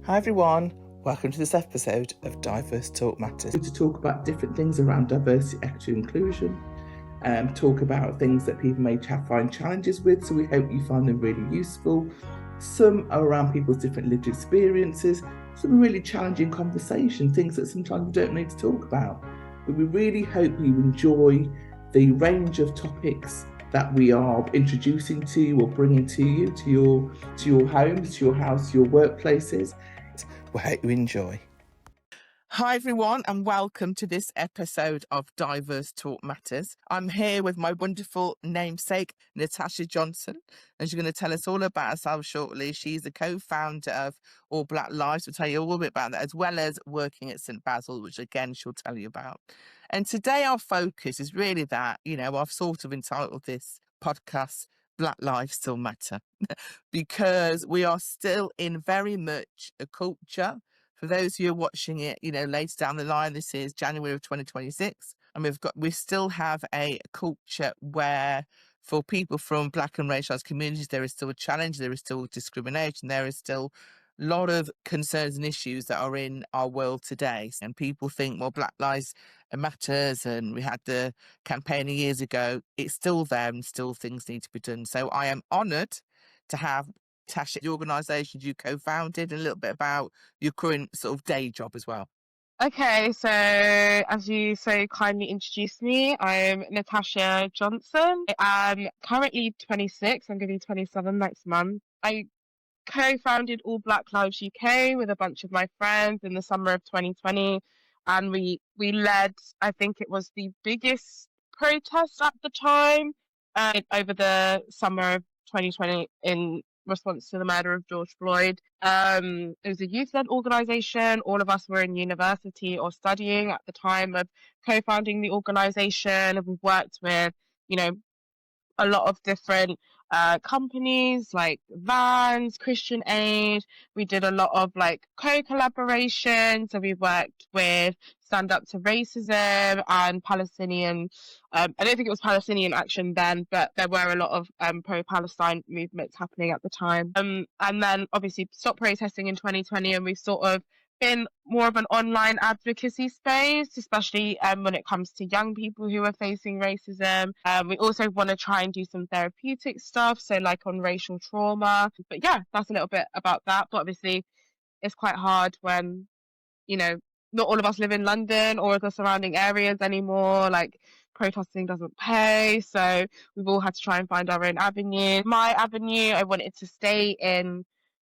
Hi everyone, welcome to this episode of Diverse Talk Matters. To talk about different things around diversity, equity, inclusion, talk about things that people may find challenges with, so we hope you find them really useful. Some are around people's different lived experiences, some really challenging conversation, things that sometimes we don't need to talk about. But we really hope you enjoy the range of topics that we are introducing to you or bringing to you, to your homes, to your house, to your workplaces. We hope you enjoy. Hi everyone, and welcome to this episode of Diverse Talk Matters. I'm here with my wonderful namesake, Natasha Johnson, and she's going to tell us all about herself shortly. She's the co-founder of All Black Lives. We'll tell you all a bit about that, as well as working at St. Basil, which again, she'll tell you about. And today our focus is really that, I've sort of entitled this podcast, Black Lives Still Matter, because we are still in very much a culture. For those who are watching it, later down the line, this is January of 2026, and we still have a culture where for people from Black and racialized communities, there is still a challenge, there is still discrimination, there is still a lot of concerns and issues that are in our world today. And people think, well, Black Lives Matters, and we had the campaign years ago, it's still there and still things need to be done. So I am honoured to have Tash, the organisation you co-founded, and a little bit about your current sort of day job as well. Okay, so as you so kindly introduced me, I'm Natasha Johnson. I'm currently 26. I'm going to be 27 next month. I co-founded All Black Lives UK with a bunch of my friends in the summer of 2020, and we led, I think it was the biggest protest at the time over the summer of 2020 in response to the murder of George Floyd. It was a youth-led organisation. All of us were in university or studying at the time of co-founding the organisation, and we've worked with, a lot of different companies like Vans, Christian Aid. We did a lot of like co-collaboration. So we worked with Stand Up to Racism and Palestinian. I don't think it was Palestinian Action then, but there were a lot of pro-Palestine movements happening at the time. And then obviously stopped protesting in 2020, and we've sort of been more of an online advocacy space, especially when it comes to young people who are facing racism. We also want to try and do some therapeutic stuff, so like on racial trauma. But yeah, that's a little bit about that. But obviously, it's quite hard when, not all of us live in London or the surrounding areas anymore. Like, protesting doesn't pay, so we've all had to try and find our own avenue. My avenue, I wanted to stay in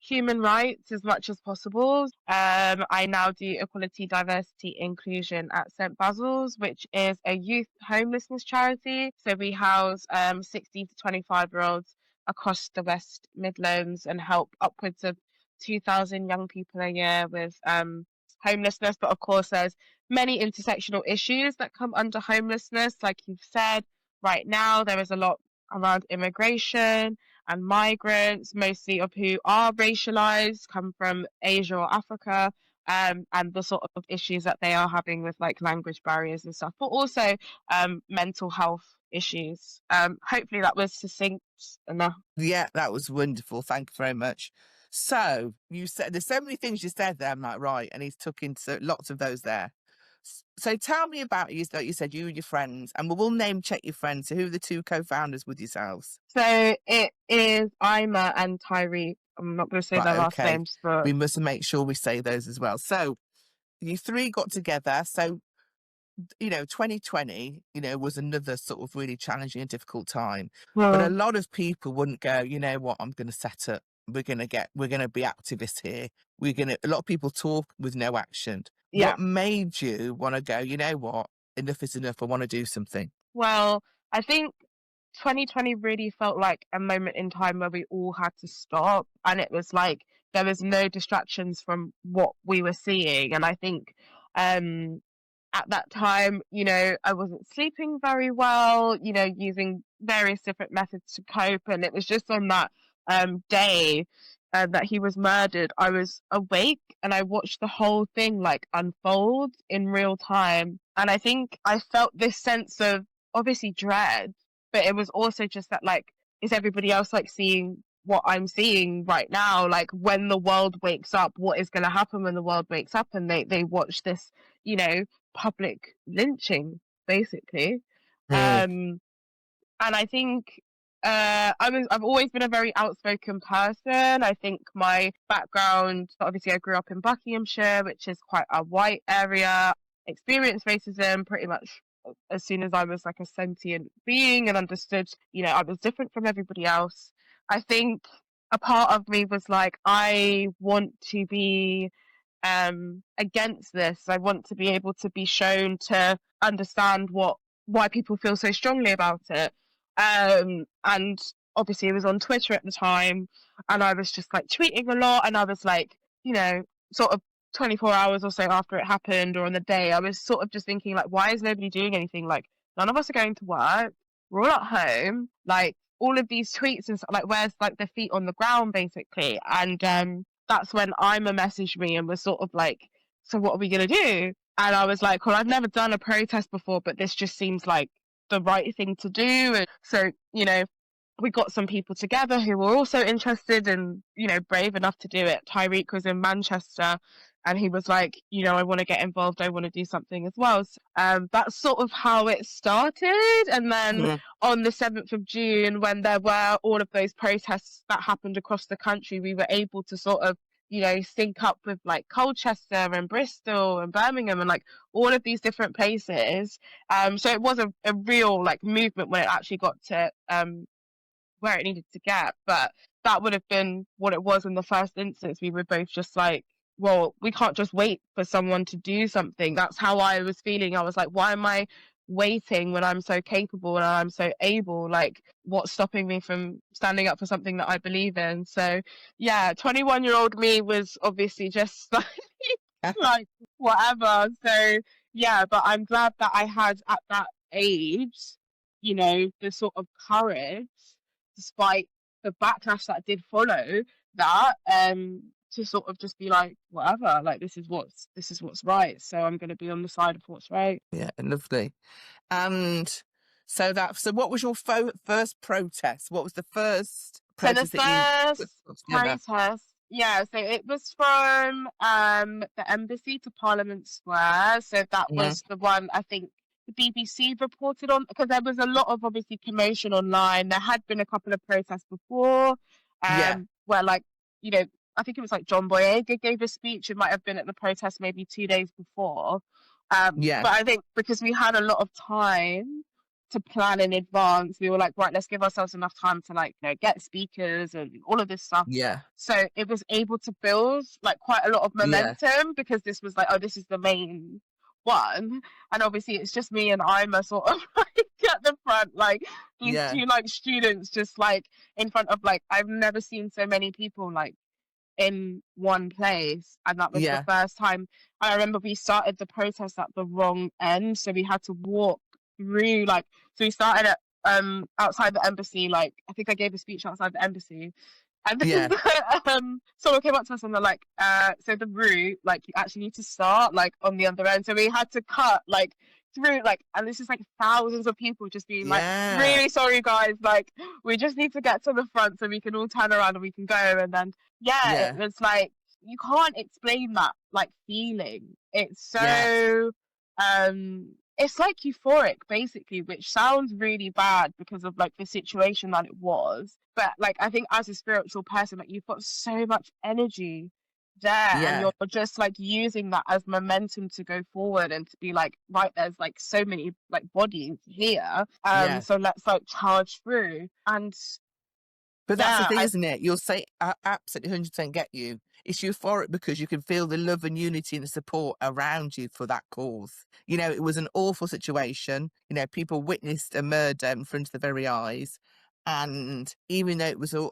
human rights as much as possible. I now do equality, diversity, inclusion at St. Basil's, which is a youth homelessness charity. So we house 16 to 25-year-olds across the West Midlands and help upwards of 2,000 young people a year with homelessness. But of course, there's many intersectional issues that come under homelessness. Like you've said, right now, there is a lot around immigration and migrants, mostly of who are racialized, come from Asia or Africa, and the sort of issues that they are having with like language barriers and stuff, but also mental health issues. Hopefully that was succinct enough. Yeah, that was wonderful. Thank you very much. So you said there's so many things you said there. I'm like, right, and he's took into lots of those there. So tell me about you. Like you said, you and your friends, and we'll name check your friends. So who are the two co-founders with yourselves? So it is Ima and Tyree. I'm not going to say their last names, but we must make sure we say those as well. So you three got together. So 2020, was another sort of really challenging and difficult time. But a lot of people wouldn't go, you know what, I'm going to set up. We're going to be activists here. A lot of people talk with no action. Yeah. What made you want to go, you know what, enough is enough. I want to do something. Well, I think 2020 really felt like a moment in time where we all had to stop, and it was like there was no distractions from what we were seeing. And I think at that time, I wasn't sleeping very well, using various different methods to cope. And it was just on that day that he was murdered, I was awake and I watched the whole thing like unfold in real time. And I think I felt this sense of obviously dread, but it was also just that like, is everybody else like seeing what I'm seeing right now. Like, when the world wakes up, what is going to happen when the world wakes up and they watch this, you know, public lynching, basically. Mm. And I think I've always been a very outspoken person. I think my background, obviously I grew up in Buckinghamshire, which is quite a white area, experienced racism pretty much as soon as I was like a sentient being and understood, you know, I was different from everybody else. I think a part of me was like, I want to be against this. I want to be able to be shown to understand why people feel so strongly about it. And obviously it was on Twitter at the time, and I was just like tweeting a lot, and I was like, you know, sort of 24 hours or so after it happened, or on the day, I was sort of just thinking like, why is nobody doing anything? Like, none of us are going to work. We're all at home. Like, all of these tweets and stuff, like, where's like the feet on the ground, basically? And that's when Ima messaged me and was sort of like, so what are we gonna do? And I was like, well, I've never done a protest before, but this just seems like the right thing to do. And so, you know, we got some people together who were also interested and, you know, brave enough to do it. Tyreek was in Manchester and he was like, you know, I want to get involved. I want to do something as well. So, that's sort of how it started. And then on the 7th of June, when there were all of those protests that happened across the country, we were able to sort of, you know, sync up with like Colchester and Bristol and Birmingham and like all of these different places. So it was a real like movement when it actually got to where it needed to get. But that would have been what it was in the first instance. We were both just like, well, we can't just wait for someone to do something. That's how I was feeling. I was like, why am I waiting when I'm so capable and I'm so able? Like, what's stopping me from standing up for something that I believe in? So yeah, 21-year-old me was obviously just like, like whatever. So yeah, but I'm glad that I had at that age, you know, the sort of courage, despite the backlash that did follow that, to sort of just be like, whatever, like this is what's right. So I'm going to be on the side of what's right. Yeah, lovely. And so what was your first protest? What was the first So the protest that you put together? protest, yeah, so it was from the embassy to Parliament Square. So that was the one I think the BBC reported on, because there was a lot of obviously commotion online. There had been a couple of protests before, Yeah. where like, you know, I think it was like John Boyega gave a speech. It might have been at the protest maybe 2 days before. Yeah. But I think because we had a lot of time to plan in advance, we were like, right, let's give ourselves enough time to like, you know, get speakers and all of this stuff. Yeah. So it was able to build like quite a lot of Yeah. momentum, because this was like, oh, this is the main one. And obviously it's just me and Ima sort of like at the front, like these Yeah. two like students just like in front of like, I've never seen so many people like in one place, and that was the Yeah. first time. I remember we started the protest at the wrong end, so we had to walk through like, so we started at outside the embassy. Like, I think I gave a speech outside the embassy, and then Yeah. someone came up to us and they're like, so the route, like, you actually need to start like on the other end. So we had to cut like through like, and this is like thousands of people just being like, Yeah. really sorry guys, like we just need to get to the front so we can all turn around and we can go. And then Yeah. it was like, you can't explain that like feeling. It's Yeah. so it's like euphoric basically, which sounds really bad because of like the situation that it was. But like, I think as a spiritual person, like you've got so much energy there, and Yeah. you're just like using that as momentum to go forward and to be like, right, there's like so many like bodies here, Yeah. so let's like charge through. And But that's the yeah, thing, isn't it? You'll say, I absolutely 100% get you. It's euphoric because you can feel the love and unity and the support around you for that cause. You know, it was an awful situation. You know, people witnessed a murder in front of their very eyes. And even though it was all,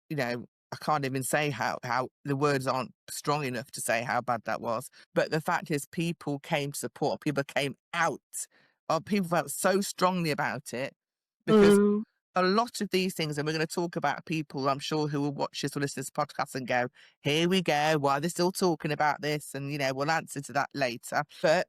you know, I can't even say how the words aren't strong enough to say how bad that was. But the fact is, people came to support, people came out, people felt so strongly about it because a lot of these things, and we're going to talk about people, I'm sure, who will watch this or listen to this podcast and go, here we go, why are they still talking about this? And, you know, we'll answer to that later. But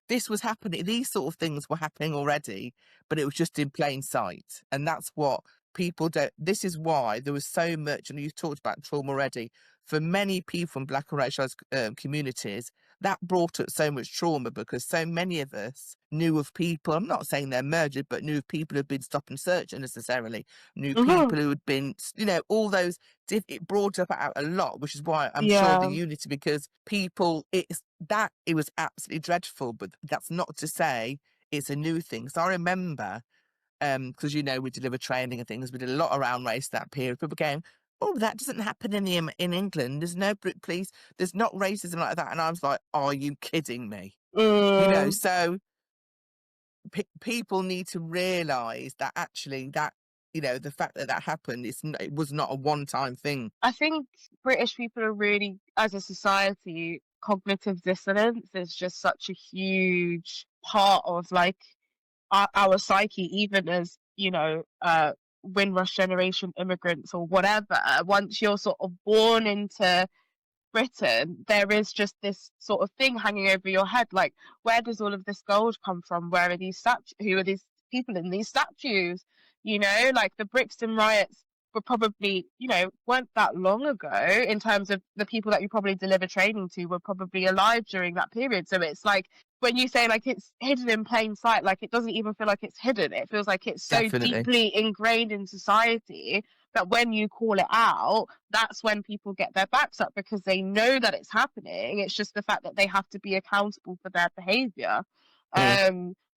this was happening, these sort of things were happening already, but it was just in plain sight. And that's what people don't. This is why there was so much, and you talked about trauma already. For many people from Black and racialized communities, that brought up so much trauma because so many of us knew of people. I'm not saying they're murdered, but knew of people who'd been stop and search unnecessarily. Knew people who had been, all those. It brought up out a lot, which is why I'm sure the unity, because people, it was absolutely dreadful. But that's not to say it's a new thing. So I remember, because we deliver training and things. We did a lot around race that period. People going, "Oh, that doesn't happen in England. There's no police. There's not racism like that." And I was like, "Are you kidding me?" So people need to realise that actually that the fact that happened, it was not a one-time thing. I think British people are really, as a society, cognitive dissonance is just such a huge part of like our psyche, even as Windrush generation immigrants or whatever. Once you're sort of born into Britain, there is just this sort of thing hanging over your head, like, where does all of this gold come from? Where are these who are these people in these statues? Like the Brixton riots were probably, weren't that long ago. In terms of the people that you probably deliver training to were probably alive during that period. So it's like, when you say like it's hidden in plain sight, like it doesn't even feel like it's hidden. It feels like it's so Definitely. deeply ingrained in society that when you call it out, that's when people get their backs up, because they know that it's happening. It's just the fact that they have to be accountable for their behavior,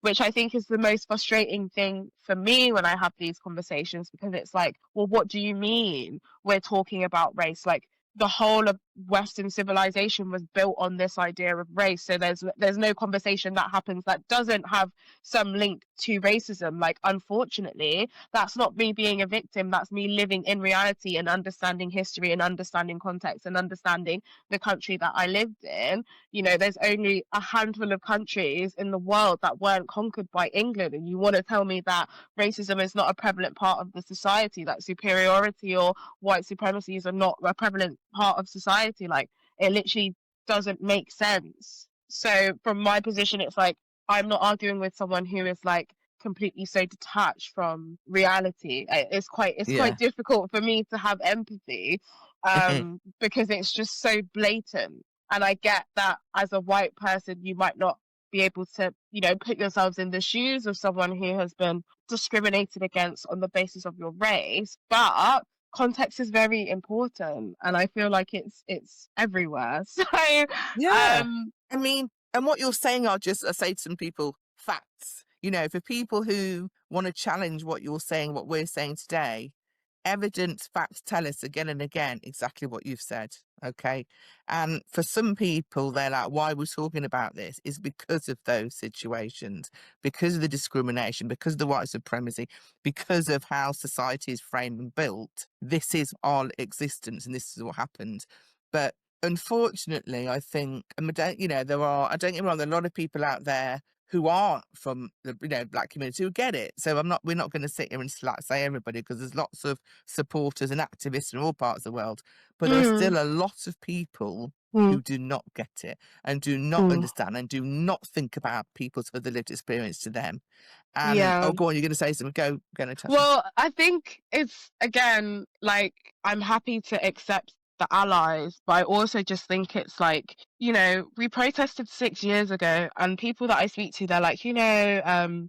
which I think is the most frustrating thing for me when I have these conversations, because it's like, well, what do you mean we're talking about race? Like, the whole of Western civilization was built on this idea of race. So there's no conversation that happens that doesn't have some link to racism. Like, unfortunately, that's not me being a victim. That's me living in reality and understanding history and understanding context and understanding the country that I lived in. There's only a handful of countries in the world that weren't conquered by England. And you want to tell me that racism is not a prevalent part of the society, that superiority or white supremacies are not a prevalent part of society? Like, it literally doesn't make sense. So from my position, it's like, I'm not arguing with someone who is like completely so detached from reality. It's quite difficult for me to have empathy, because it's just so blatant. And I get that as a white person, you might not be able to, put yourselves in the shoes of someone who has been discriminated against on the basis of your race, but context is very important, and I feel like it's everywhere. So Yeah. I mean, and what you're saying are just, I say to some people, facts. For people who want to challenge what you're saying, what we're saying today, evidence, facts tell us again and again exactly what you've said. Okay. And for some people, they're like, why we're talking about this is because of those situations, because of the discrimination, because of the white supremacy, because of how society is framed and built. This is our existence and this is what happened. But unfortunately, I think, I don't get me wrong, there are a lot of people out there who aren't from the Black community who get it. So we're not going to sit here and say everybody, because there's lots of supporters and activists in all parts of the world. But there are still a lot of people who do not get it and do not understand and do not think about people's other lived experience to them. And oh, go on, you're going to say something. Go, Natasha. Well, I think it's, again, like, I'm happy to accept the allies, but I also just think it's like, we protested 6 years ago, and people that I speak to, they're like, it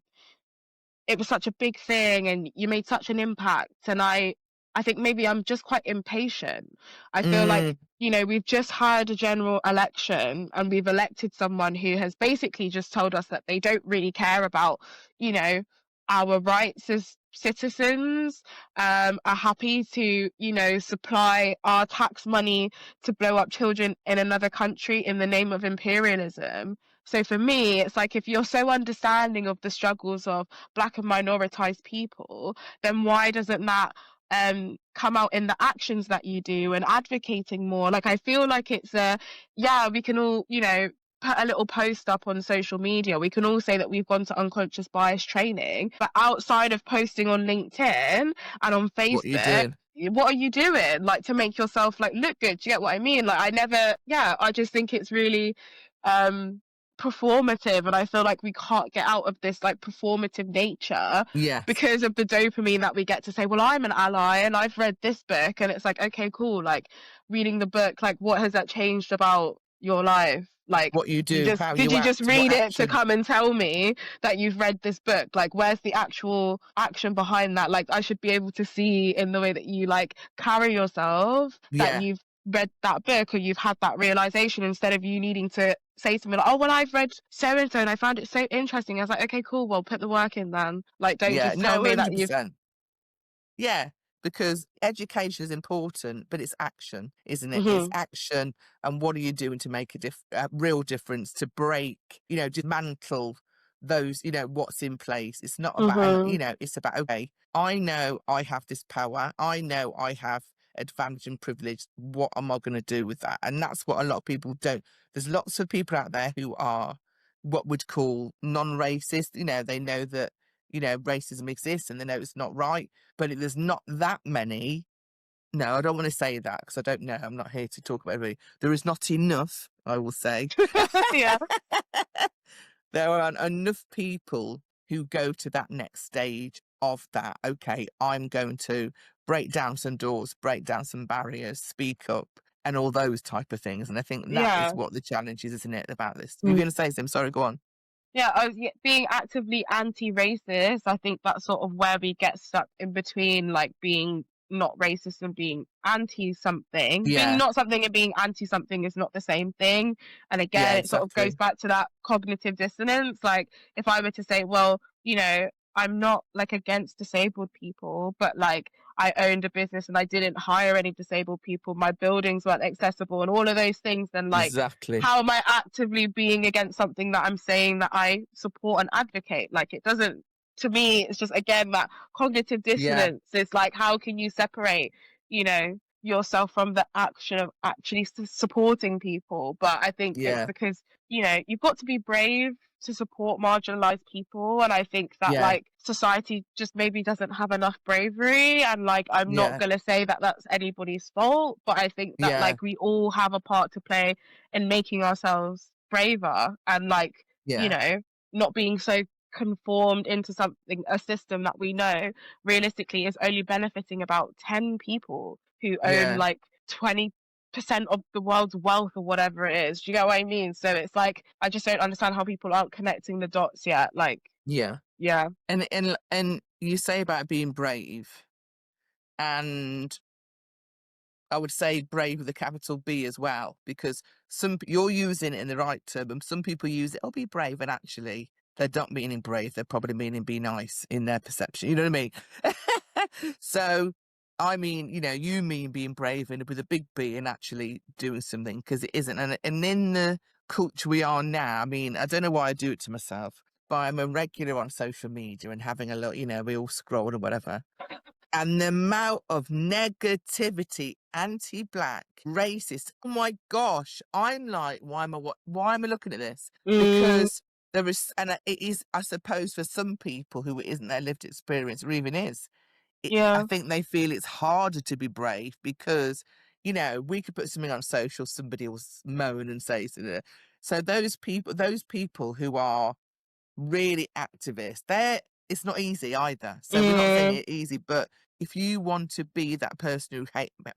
was such a big thing and you made such an impact. And I think maybe I'm just quite impatient. I feel like, we've just had a general election and we've elected someone who has basically just told us that they don't really care about, our rights as citizens, are happy to, supply our tax money to blow up children in another country in the name of imperialism. So for me, it's like, if you're so understanding of the struggles of Black and minoritized people, then why doesn't that come out in the actions that you do and advocating more? Like, I feel like it's we can all, put a little post up on social media. We can all say that we've gone to unconscious bias training, but outside of posting on LinkedIn and on Facebook, what are you doing? Like, to make yourself like look good? Do you get what I mean? Like, I just think it's really performative, and I feel like we can't get out of this like performative nature Yes. because of the dopamine that we get to say, well, I'm an ally and I've read this book, and it's like, okay, cool, like reading the book, like what has that changed about your life? Like What you do, how did you you just act, what read it to action. come and tell me that you've read this book? Like where's the actual action behind that? Like I should be able to see in the way that you like carry yourself that Yeah. you've read that book or you've had that realization, instead of you needing to say something like, oh well, I've read so and so and I found it so interesting. I was like, okay, cool, well put the work in then. Like don't Yeah. just tell No, me that you've 100%. Yeah, because education is important, but it's action, isn't it? It's action, and what are you doing to make a real difference, to break, dismantle those, what's in place. It's not about, it's about, okay, I know I have this power. I know I have advantage and privilege. What am I going to do with that? And that's what a lot of people don't. There's lots of people out there who are what we'd call non-racist. They know that, racism exists and they know it's not right, but there's not that many. No, I don't want to say that because I don't know. I'm not here to talk about everybody. There is not enough, I will say. Yeah. There aren't enough people who go to that next stage of that. Okay, I'm going to break down some doors, break down some barriers, speak up, and all those type of things. And I think that is what the challenge is, isn't it, about this? You're going to say something? Sorry, go on. Yeah, being actively anti-racist, I think that's sort of where we get stuck in between, like being not racist and being anti-something. Yeah. Being not something and being anti-something is not the same thing. And again, Yeah, it sort of goes exactly. back to that cognitive dissonance. Like if I were to say, well, I'm not like against disabled people, but like I owned a business and I didn't hire any disabled people, my buildings weren't accessible and all of those things, then like Exactly. how am I actively being against something that I'm saying that I support and advocate? Like it doesn't, to me, it's just again that cognitive dissonance. It's like how can you separate, yourself from the action of actually supporting people? But I think it's because, you've got to be brave to support marginalized people, and I think that like society just maybe doesn't have enough bravery, and like I'm not gonna say that that's anybody's fault, but I think that like we all have a part to play in making ourselves braver and like not being so conformed into a system that we know realistically is only benefiting about 10 people who own like 20% of the world's wealth or whatever it is. Do you get what I mean? So it's like I just don't understand how people aren't connecting the dots yet. Like yeah. And you say about being brave, and I would say brave with a capital B as well, because you're using it in the right term, and some people use it, oh, be brave, and actually they're not meaning brave, they're probably meaning be nice in their perception. You know what I mean? So I mean, you mean being brave and with a big B and actually doing something, because it isn't. And in the culture we are now, I mean, I don't know why I do it to myself, but I'm a regular on social media and having a look, we all scroll or whatever. And the amount of negativity, anti-black, racist, oh my gosh, I'm like, why am I looking at this? Because there is, and it is, I suppose, for some people who it isn't their lived experience, or even is, I think they feel it's harder to be brave because, we could put something on social, somebody will moan and say, so those people who are really activists, it's not easy either. So we're not saying it's easy, but if you want to be that person who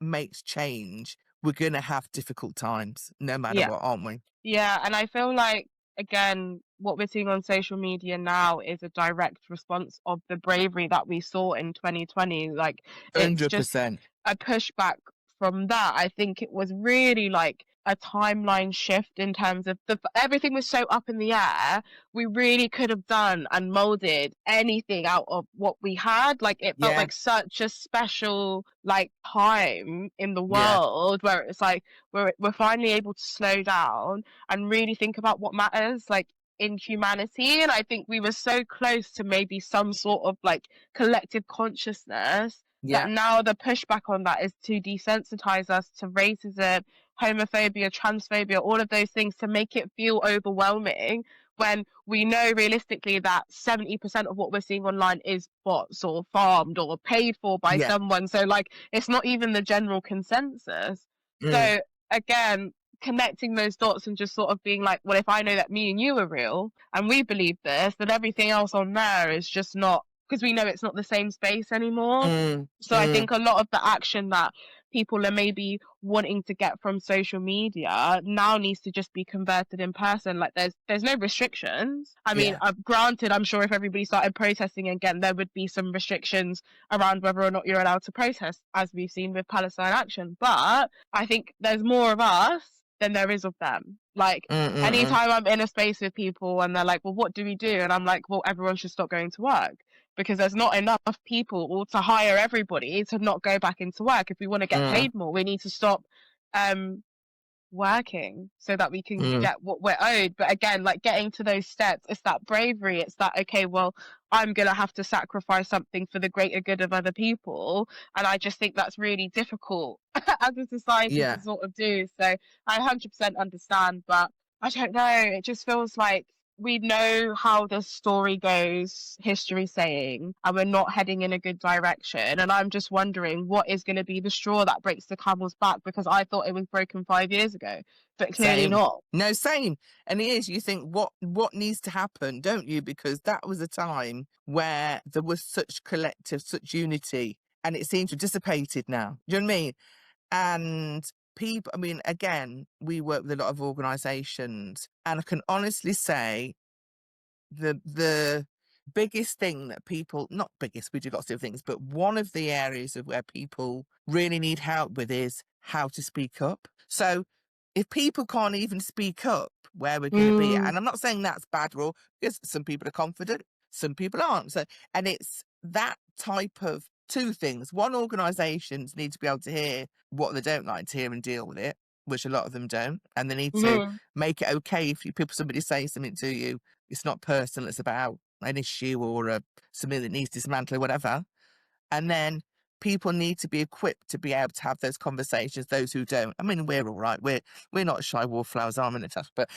makes change, we're going to have difficult times no matter what, aren't we? Yeah, and I feel like, again, what we're seeing on social media now is a direct response of the bravery that we saw in 2020. Like, it's 100%. just a pushback from that. I think it was really like a timeline shift in terms of everything was so up in the air. We really could have done and molded anything out of what we had. Like it felt like such a special like time in the world where it's like we're finally able to slow down and really think about what matters like in humanity. And I think we were so close to maybe some sort of like collective consciousness that now the pushback on that is to desensitize us to racism, homophobia, transphobia, all of those things, to make it feel overwhelming when we know realistically that 70% of what we're seeing online is bots or farmed or paid for by someone. So like it's not even the general consensus. So again, connecting those dots and just sort of being like, well, if I know that me and you are real and we believe this, then everything else on there is just not, because we know it's not the same space anymore. So I think a lot of the action that people are maybe wanting to get from social media now needs to just be converted in person. Like there's no restrictions. I mean, granted, I'm sure if everybody started protesting again, there would be some restrictions around whether or not you're allowed to protest, as we've seen with Palestine Action. But I think there's more of us than there is of them. Like anytime I'm in a space with people and they're like, well, what do we do? And I'm like, well, everyone should stop going to work, because there's not enough people to hire everybody to not go back into work. If we want to get paid more, we need to stop working so that we can get what we're owed. But again, like getting to those steps, it's that bravery. It's that, okay, well, I'm going to have to sacrifice something for the greater good of other people. And I just think that's really difficult as a society to sort of do. So I 100% understand, but I don't know. It just feels like we know how the story goes, history saying, and we're not heading in a good direction. And I'm just wondering what is going to be the straw that breaks the camel's back, because I thought it was broken 5 years ago, but clearly not. No, same. And it is, you think, what needs to happen, don't you? Because that was a time where there was such collective, such unity, and it seems to have dissipated now. Do you know what I mean? And people, I mean, again, we work with a lot of organisations, and I can honestly say the biggest thing that people, not biggest, we do lots of things, but one of the areas of where people really need help with is how to speak up. So if people can't even speak up where we're going to be, and I'm not saying that's bad or, because some people are confident, some people aren't. So, and it's that type of two things. One, organisations need to be able to hear what they don't like to hear and deal with it, which a lot of them don't. And they need to make it okay if somebody says something to you, it's not personal, it's about an issue or something that needs dismantling, whatever. And then people need to be equipped to be able to have those conversations, those who don't. I mean, we're all right. We're not shy wallflowers, are we, Natasha? But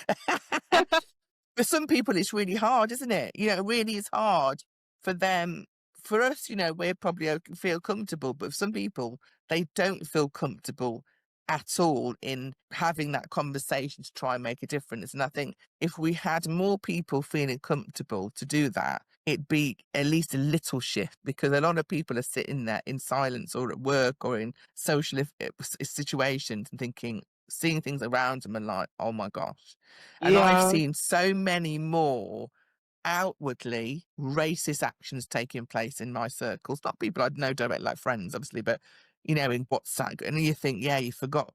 for some people, it's really hard, isn't it? You know, it really is hard for them. For us, you know, we're probably feel comfortable, but for some people, they don't feel comfortable at all in having that conversation to try and make a difference. And I think if we had more people feeling comfortable to do that, it'd be at least a little shift, because a lot of people are sitting there in silence or at work or in social situations and seeing things around them and like, oh my gosh. And I've seen so many more outwardly racist actions taking place in my circles, not people I know direct, like friends, obviously, but you know, in WhatsApp, and you think, yeah, you forgot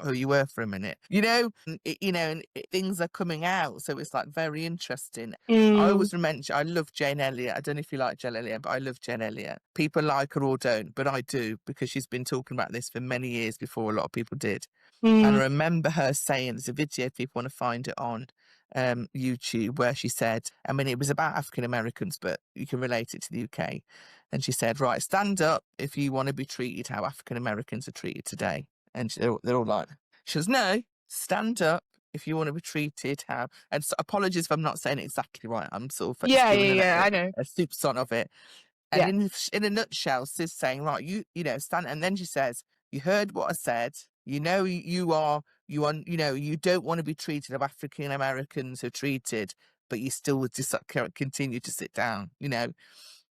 who you were for a minute, you know, and things are coming out, so it's like very interesting. I always remember, I love Jane Elliott. I don't know if you like Jane Elliott, but I love Jane Elliott. People like her or don't, but I do, because she's been talking about this for many years before a lot of people did. And I remember her saying, there's a video if people want to find it on YouTube, where she said, I mean, it was about African Americans, but you can relate it to the UK. And she said, right, stand up if you want to be treated how African Americans are treated today. And they're all like, she goes, no, stand up if you want to be treated how, and so, apologies if I'm not saying it exactly right. I'm sort of I know a soup son of it. And in a nutshell, she's saying, right, you know, stand. And then she says, you heard what I said. You know, you don't want to be treated how African Americans are treated, but you still would just continue to sit down, you know.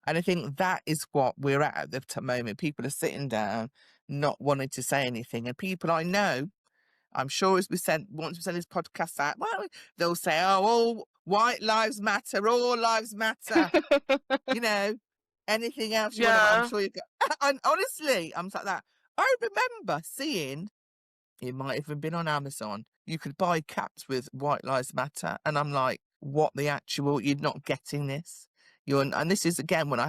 And I think that is what we're at the moment. People are sitting down, not wanting to say anything. And people I know, I'm sure once we send this podcast out, well, they'll say, oh, all white lives matter, all lives matter. You know, anything else you want to, I'm sure you got. And honestly, I'm like that. I remember seeing, it might have been on Amazon, you could buy caps with White Lives Matter. And I'm like, what the actual, you're not getting this. And this is, again, when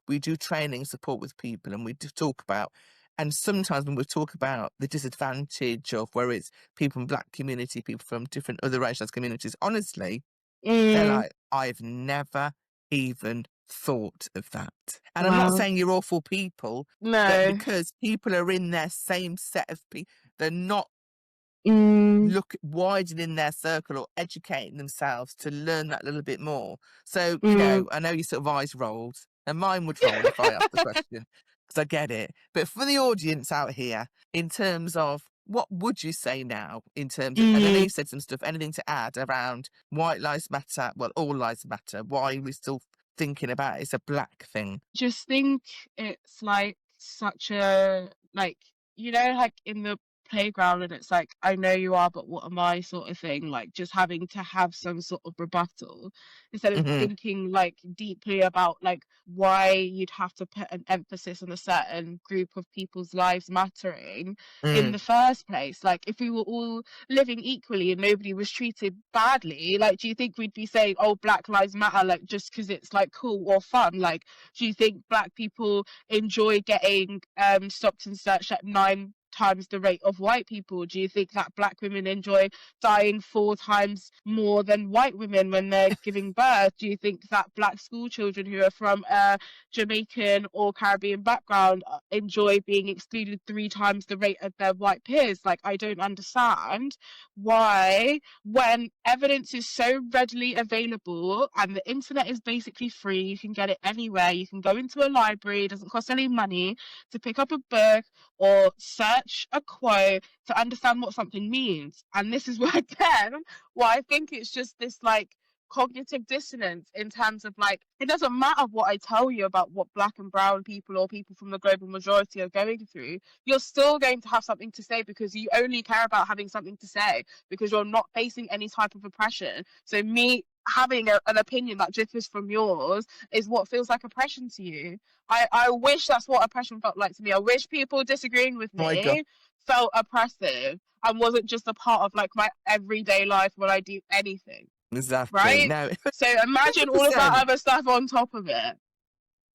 we do training support with people, and we do talk about, and sometimes when we talk about the disadvantage of where it's people from Black community, people from different other racialized communities, honestly, they're like, I've never even thought of that. And I'm not saying you're awful people, but because people are in their same set of people, they're not widening their circle or educating themselves to learn that little bit more. So, you know, I know your sort of eyes rolled, and mine would roll if I asked the question, because I get it. But for the audience out here, in terms of what would you say now in terms of, and I know you said some stuff, anything to add around white lives matter, well, all lives matter, why we're still thinking about it's a black thing? Just think it's like such a, like, like in the playground, and it's like, I know you are, but what am I, sort of thing, like just having to have some sort of rebuttal instead of Mm-hmm. thinking like deeply about like why you'd have to put an emphasis on a certain group of people's lives mattering in the first place. Like, if we were all living equally and nobody was treated badly, like, do you think we'd be saying, oh, Black Lives Matter, like just because it's like cool or fun? Like, do you think black people enjoy getting stopped and searched at 9 times the rate of white people? Do you think that black women enjoy dying 4 times more than white women when they're giving birth? Do you think that black school children who are from a Jamaican or Caribbean background enjoy being excluded 3 times the rate of their white peers? Like, I don't understand why, when evidence is so readily available and the internet is basically free, you can get it anywhere. You can go into a library, it doesn't cost any money to pick up a book or search a quote to understand what something means. And this is why, again, why I think it's just this like cognitive dissonance in terms of like, it doesn't matter what I tell you about what black and brown people or people from the global majority are going through, you're still going to have something to say because you only care about having something to say because you're not facing any type of oppression. So me having an opinion that differs from yours is what feels like oppression to you. I wish that's what oppression felt like to me. I wish people disagreeing with My God. me felt oppressive and wasn't just a part of like my everyday life when I do anything. Exactly. Right? No, So imagine all of that 100%. other stuff on top of it.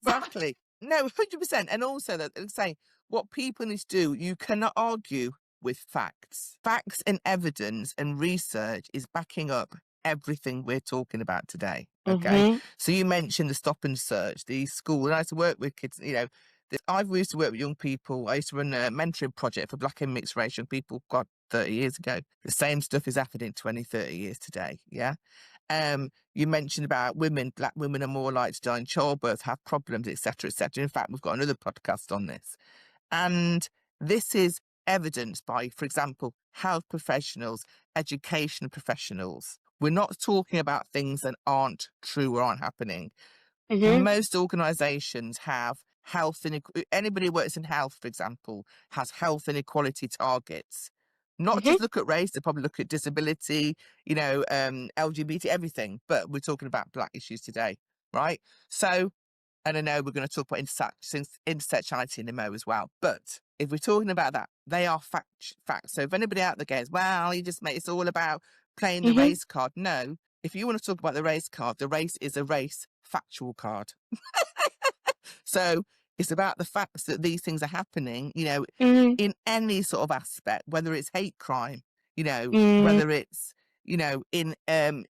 Exactly. No, 100%. And also that, say, what people need to do, you cannot argue with facts. Facts and evidence and research is backing up everything we're talking about today. Okay. So you mentioned the stop and search, the school, and I used to work with kids, I've used to work with young people. I used to run a mentoring project for black and mixed racial people, God, 30 years ago. The same stuff is happening 20, 30 years today. Yeah. You mentioned about women, black women are more likely to die in childbirth, have problems, etc., etc. In fact, we've got another podcast on this. And this is evidenced by, for example, health professionals, education professionals. We're not talking about things that aren't true or aren't happening. Most organisations have health anybody who works in health, for example, has health inequality targets. Not just look at race, they probably look at disability, LGBT, everything. But we're talking about black issues today, right? So, and I know we're going to talk about intersectionality in a mo as well. But if we're talking about that, they are facts. So if anybody out there goes, well, it's all about playing the race card. No, if you want to talk about the race card, the race is a race factual card. So it's about the facts that these things are happening, in any sort of aspect, whether it's hate crime, whether it's, in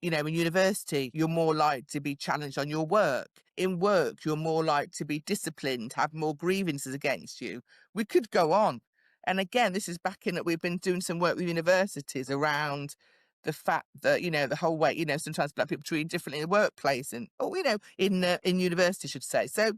university, you're more likely to be challenged on your work. In work, you're more likely to be disciplined, have more grievances against you. We could go on. And again, this is back in that we've been doing some work with universities around the fact that, the whole way, sometimes black people treated differently in the workplace and, in university, I should say. So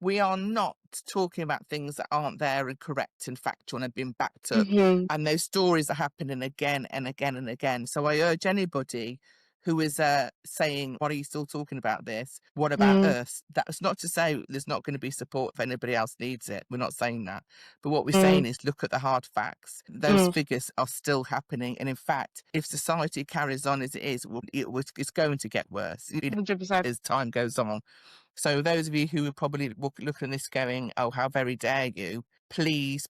we are not talking about things that aren't there and correct and factual and have been backed up. And those stories are happening again and again and again. So I urge anybody who is saying, what are you still talking about this? What about us? That's not to say there's not going to be support if anybody else needs it. We're not saying that. But what we're saying is look at the hard facts. Those figures are still happening. And in fact, if society carries on as it is, it's going to get worse 100%. as time goes on. So those of you who are probably looking at this going, oh, how very dare you, please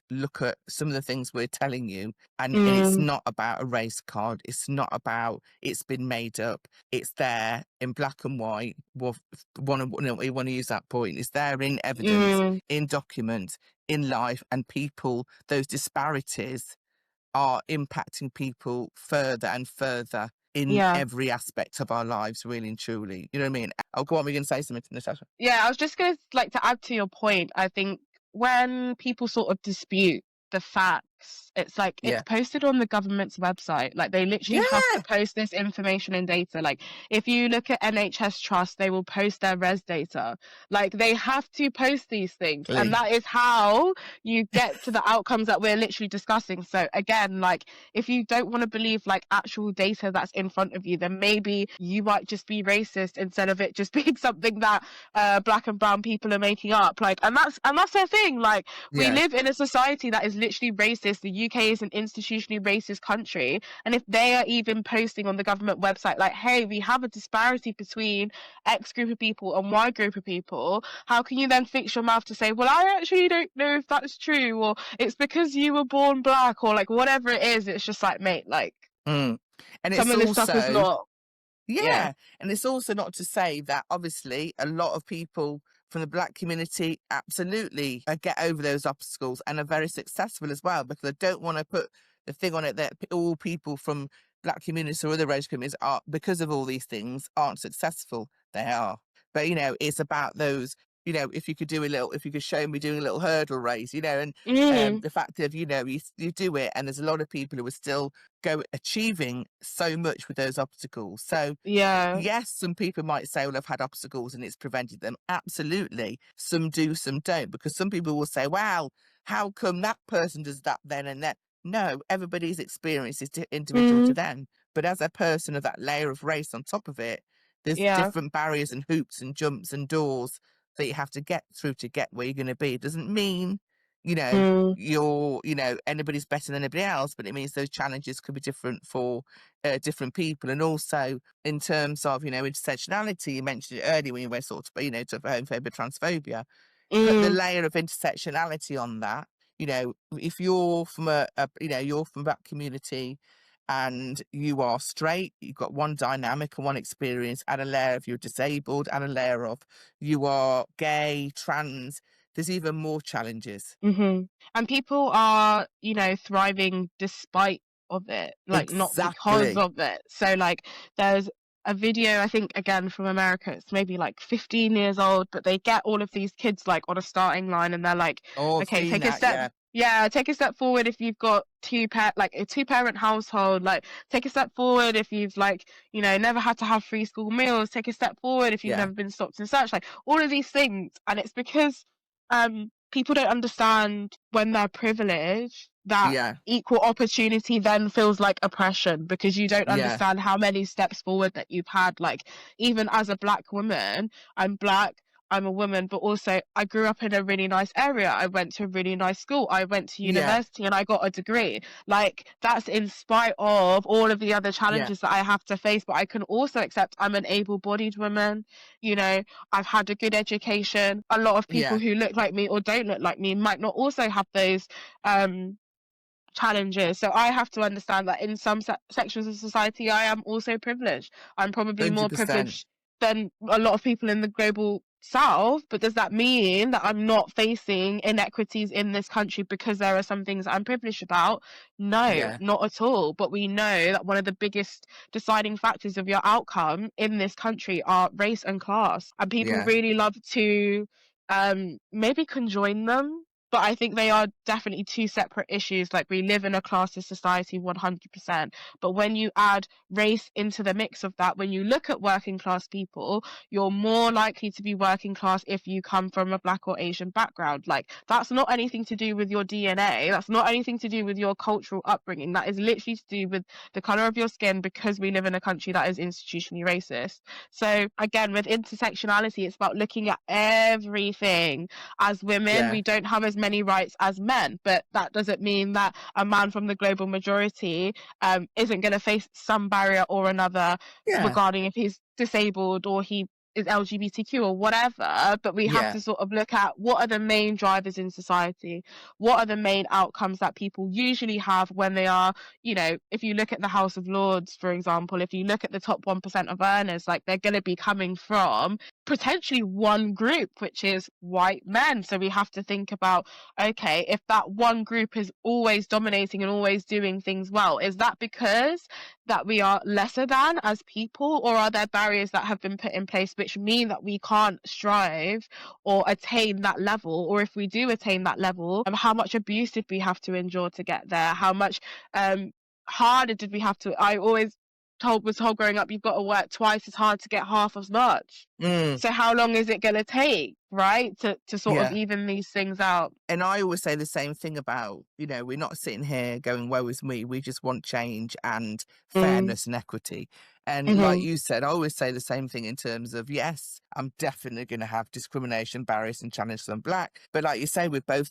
look at some of the things we're telling you. And it's not about a race card. It's not about it's been made up. It's there in black and white. We want to use that point. It's there in evidence, in documents, in life, and people, those disparities are impacting people further and further in every aspect of our lives, really and truly. You know what I mean? Oh, go on, we're going to say something, Natasha. Yeah, I was just going to like to add to your point. I think when people sort of dispute the fact It's like, Yeah. it's posted on the government's website. Like, they literally have to post this information and data. Like, if you look at NHS Trust, they will post their res data. Like, they have to post these things. And that is how you get to the outcomes that we're literally discussing. So again, like, if you don't want to believe like actual data that's in front of you, then maybe you might just be racist instead of it just being something that black and brown people are making up. Like, and that's their thing. Like, we live in a society that is literally racist. The UK is an institutionally racist country, and if they are even posting on the government website like, hey, we have a disparity between X group of people and Y group of people, how can you then fix your mouth to say, well, I actually don't know if that's true, or it's because you were born black, or like whatever it is? It's just like, mate, like, and some it's of this stuff is also not. and it's also not to say that obviously a lot of people from the black community absolutely get over those obstacles and are very successful as well, because I don't want to put the thing on it that all people from black communities or other racial communities are, because of all these things, aren't successful. They are. But, you know, it's about those, you know, if you could show me doing a little hurdle race, you know, and the fact of, you know, you do it, and there's a lot of people who are still achieving so much with those obstacles. So yes, some people might say, well, I've had obstacles and it's prevented them. Absolutely. Some do, some don't, because some people will say, well, how come that person does that then and then? No, everybody's experience is individual to them. But as a person of that layer of race on top of it, there's different barriers and hoops and jumps and doors that you have to get through to get where you're going to be. It doesn't mean, you know, anybody's better than anybody else, but it means those challenges could be different for different people. And also in terms of, you know, intersectionality, you mentioned it earlier when you were sort of, you know, to homophobia, transphobia, put the layer of intersectionality on that. You know, if you're from you're from that community and you are straight, you've got one dynamic and one experience, add a layer of you're disabled, add a layer of you are gay, trans, there's even more challenges. And people are, you know, thriving despite of it, like not because of it. So like, there's a video, I think, again from America, it's maybe like 15 years old, but they get all of these kids like on a starting line, and they're like, okay, take a step. Take a step forward if you've got a two-parent household. Like, take a step forward if you've, like, you know, never had to have free school meals. Take a step forward if you've never been stopped and searched. Like, all of these things, and it's because people don't understand, when they're privileged, that equal opportunity then feels like oppression, because you don't understand how many steps forward that you've had. Like, even as a black woman, I'm black, I'm a woman, but also I grew up in a really nice area. I went to a really nice school. I went to university and I got a degree. Like, that's in spite of all of the other challenges that I have to face. But I can also accept I'm an able-bodied woman. You know, I've had a good education. A lot of people who look like me or don't look like me might not also have those challenges. So I have to understand that in some sections of society, I am also privileged. I'm probably 100%. more privileged than a lot of people in the global south, but does that mean that I'm not facing inequities in this country because there are some things I'm privileged about? No, not at all. But we know that one of the biggest deciding factors of your outcome in this country are race and class, and people really love to maybe conjoin them, but I think they are definitely two separate issues. Like, we live in a classist society 100%. But when you add race into the mix of that, when you look at working class people, you're more likely to be working class if you come from a black or Asian background. Like, that's not anything to do with your DNA. That's not anything to do with your cultural upbringing. That is literally to do with the color of your skin, because we live in a country that is institutionally racist. So again, with intersectionality, it's about looking at everything. As women, we don't have as many rights as men, but that doesn't mean that a man from the global majority isn't going to face some barrier or another regarding if he's disabled or he is LGBTQ or whatever. But we have to sort of look at, what are the main drivers in society? What are the main outcomes that people usually have when they are, you know, if you look at the House of Lords, for example, if you look at the top 1% of earners, like, they're going to be coming from potentially one group, which is white men. So we have to think about, okay, if that one group is always dominating and always doing things well, is that because that we are lesser than as people, or are there barriers that have been put in place which mean that we can't strive or attain that level? Or if we do attain that level, how much abuse did we have to endure to get there? How much harder did we have to? I always was told growing up, you've got to work twice as hard to get half as much. So how long is it going to take, right, to sort of even these things out? And I always say the same thing about, we're not sitting here going, woe is me. We just want change and fairness and equity. And like you said, I always say the same thing in terms of, yes, I'm definitely going to have discrimination, barriers and challenges I'm Black. But like you say, we both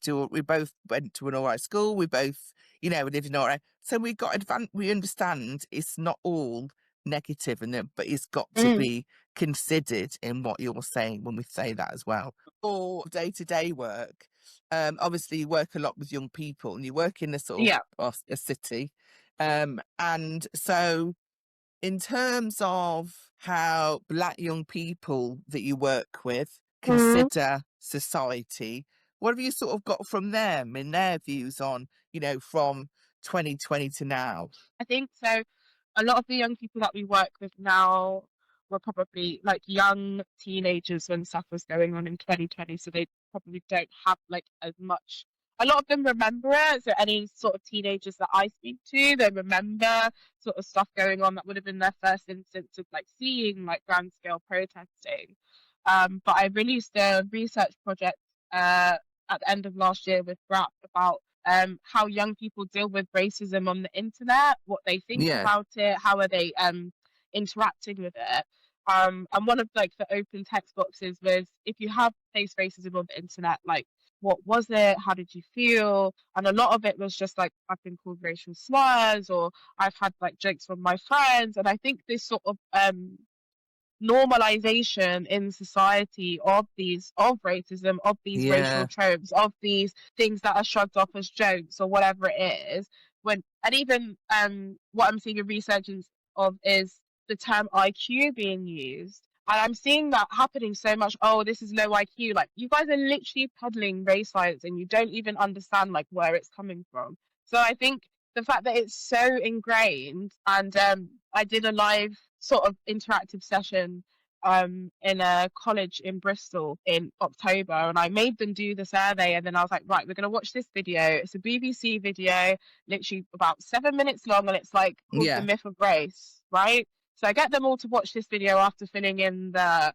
went to an all right school. We both, we lived in all right. So we understand it's not all negative but it's got to be considered in what you're saying when we say that as well. Or day-to-day work, obviously you work a lot with young people and you work in a sort of a city, and so in terms of how Black young people that you work with consider society, what have you sort of got from them in their views on, from 2020 to now? I think so. A lot of the young people that we work with now were probably like young teenagers when stuff was going on in 2020, so they probably don't have like as much. A lot of them remember it, so any sort of teenagers that I speak to, they remember sort of stuff going on that would have been their first instance of like seeing like grand scale protesting. But I released a research project at the end of last year with BRAP about how young people deal with racism on the internet, what they think about it, how are they interacting with it. And one of like the open text boxes was, if you have faced racism on the internet, like what was it? How did you feel? And a lot of it was just like, I've been called racial slurs, or I've had like jokes from my friends. And I think this sort of normalization in society of racism, of these racial tropes, of these things that are shrugged off as jokes or whatever it is. And even what I'm seeing in research of is the term IQ being used. And I'm seeing that happening so much. Oh, this is low IQ. Like, you guys are literally peddling race science and you don't even understand like where it's coming from. So I think the fact that it's so ingrained, and I did a live sort of interactive session in a college in Bristol in October, and I made them do the survey, and then I was like, right, we're going to watch this video. It's a BBC video, literally about 7 minutes long, and it's like called The Myth of Race, right? So I get them all to watch this video after filling in the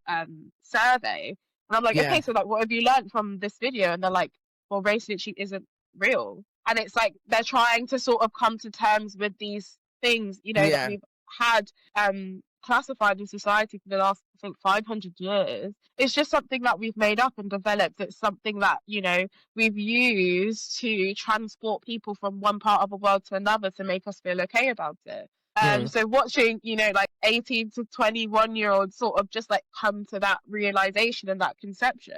survey, and I'm like, okay, so like, what have you learned from this video? And they're like, well, race literally isn't real. And it's like they're trying to sort of come to terms with these things, that we've had classified in society for the last, I think, 500 years. It's just something that we've made up and developed. It's something that, we've used to transport people from one part of the world to another to make us feel okay about it. So watching, like 18 to 21-year-olds sort of just like come to that realization and that conception.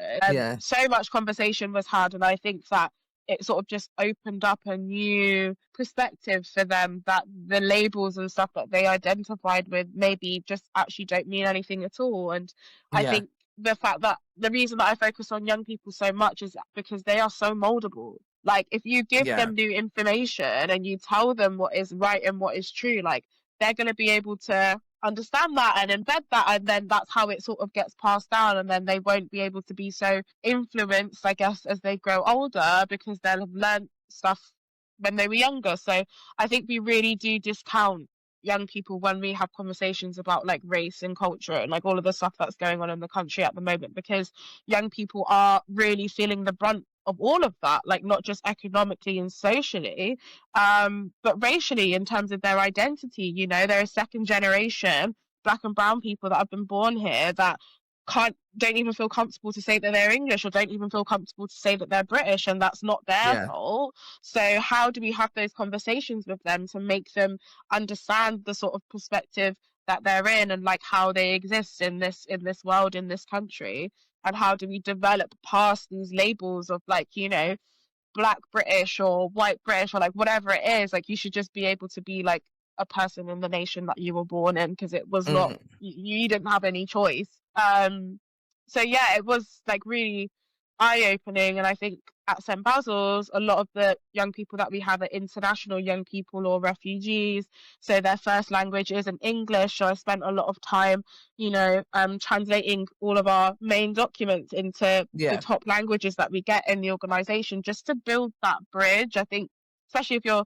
So much conversation was had, and I think that it sort of just opened up a new perspective for them, that the labels and stuff that they identified with maybe just actually don't mean anything at all. And I think the fact that the reason that I focus on young people so much is because they are so moldable. Like, if you give them new information and you tell them what is right and what is true, like, they're going to be able to understand that and embed that, and then that's how it sort of gets passed down, and then they won't be able to be so influenced, I guess, as they grow older, because they'll have learned stuff when they were younger. So I think we really do discount young people when we have conversations about like race and culture and like all of the stuff that's going on in the country at the moment, because young people are really feeling the brunt of all of that, like not just economically and socially, but racially in terms of their identity. They're a second generation Black and brown people that have been born here that don't even feel comfortable to say that they're English, or don't even feel comfortable to say that they're British, and that's not their fault. So how do we have those conversations with them to make them understand the sort of perspective that they're in, and like how they exist in this world, in this country? And how do we develop past these labels of like, Black British or white British or like whatever it is? Like, you should just be able to be like a person in the nation that you were born in, because it was not, you didn't have any choice. So yeah, it was like really eye-opening. And I think at St. Basil's, a lot of the young people that we have are international young people or refugees, so their first language isn't English. So I spent a lot of time, translating all of our main documents into the Yeah. top languages that we get in the organization, just to build that bridge. I think, especially if you're,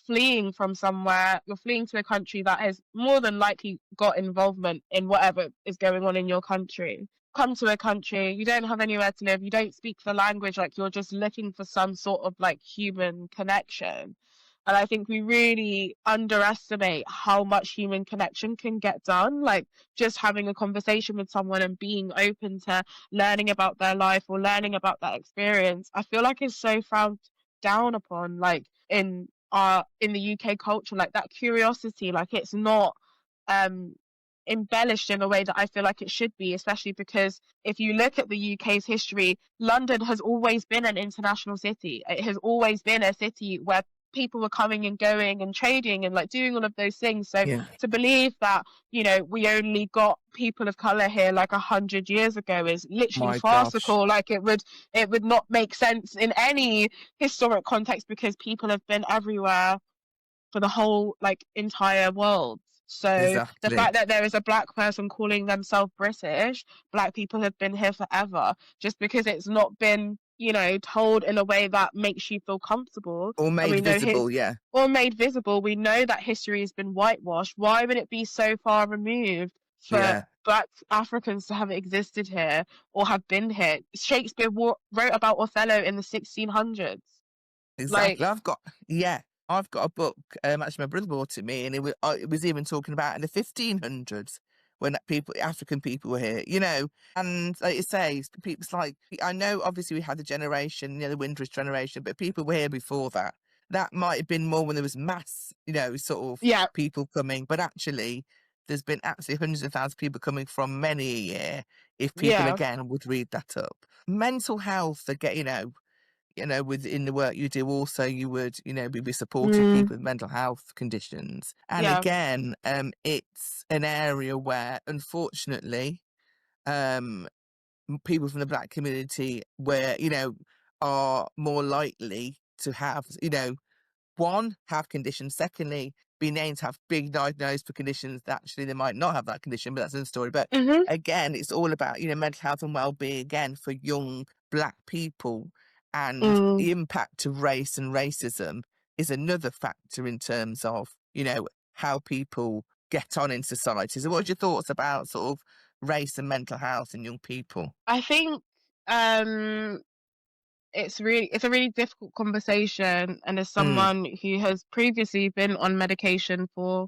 fleeing from somewhere, you're fleeing to a country that has more than likely got involvement in whatever is going on in your country. Come to a country, you don't have anywhere to live, you don't speak the language, like you're just looking for some sort of like human connection. And I think we really underestimate how much human connection can get done. Like just having a conversation with someone and being open to learning about their life or learning about that experience, I feel like is so frowned down upon, like in the UK culture, like that curiosity, like it's not um embellished in a way that I feel like it should be, especially because if you look at the UK's history, London has always been an international city. It has always been a city where people were coming and going and trading and like doing all of those things. So Yeah. to believe that, we only got people of color here like 100 years ago is literally My gosh. farcical. Like it would not make sense in any historic context, because people have been everywhere for the whole like entire world. So the Exactly. fact that there is a black person calling themselves British, black people have been here forever, just because it's not been, told in a way that makes you feel comfortable. Or And we made know visible, yeah. or made visible. We know that history has been whitewashed. Why would it be so far removed for Yeah. black Africans to have existed here or have been here? Shakespeare wrote about Othello in the 1600s. Like, Exactly. I've got a book. Actually, my brother bought it me, and it was even talking about in the 1500s when African people were here, and like it says, people's like, I know obviously we had the generation, the Windrush generation, but people were here before that. That might have been more when there was mass, sort of yeah, people coming, but actually there's been absolutely hundreds of thousands of people coming from many a year, if people yeah. again would read that up. Mental health, again, within the work you do, also you would, be supporting Mm, people with mental health conditions. And yeah. again, it's an area where, unfortunately, people from the black community are more likely to have, one, have conditions. Secondly, be named to have big diagnosed for conditions that actually they might not have that condition, but that's another story. But Hmm. again, it's all about, mental health and well-being, again, for young black people. And Mm. the impact of race and racism is another factor in terms of, how people get on in society. So what's your thoughts about sort of race and mental health in young people? I think um it's a really difficult conversation, and as Mm, someone who has previously been on medication for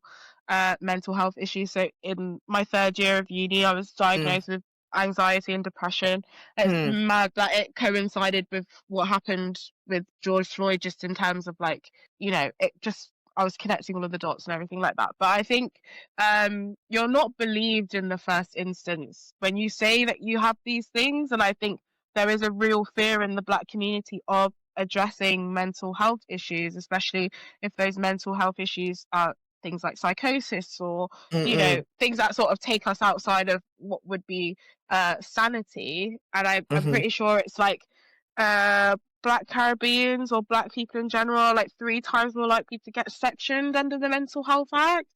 mental health issues, so in my third year of uni I was mm, diagnosed with anxiety and depression. It's mm, mad that it coincided with what happened with George Floyd, just in terms of like, it just, I was connecting all of the dots and everything like that. But I think you're not believed in the first instance when you say that you have these things. And I think there is a real fear in the black community of addressing mental health issues, especially if those mental health issues are things like psychosis or, mm, mm, things that sort of take us outside of what would be sanity. And I'm mm-hmm. pretty sure it's like black Caribbeans or black people in general are like 3 times more likely to get sectioned under the Mental Health Act.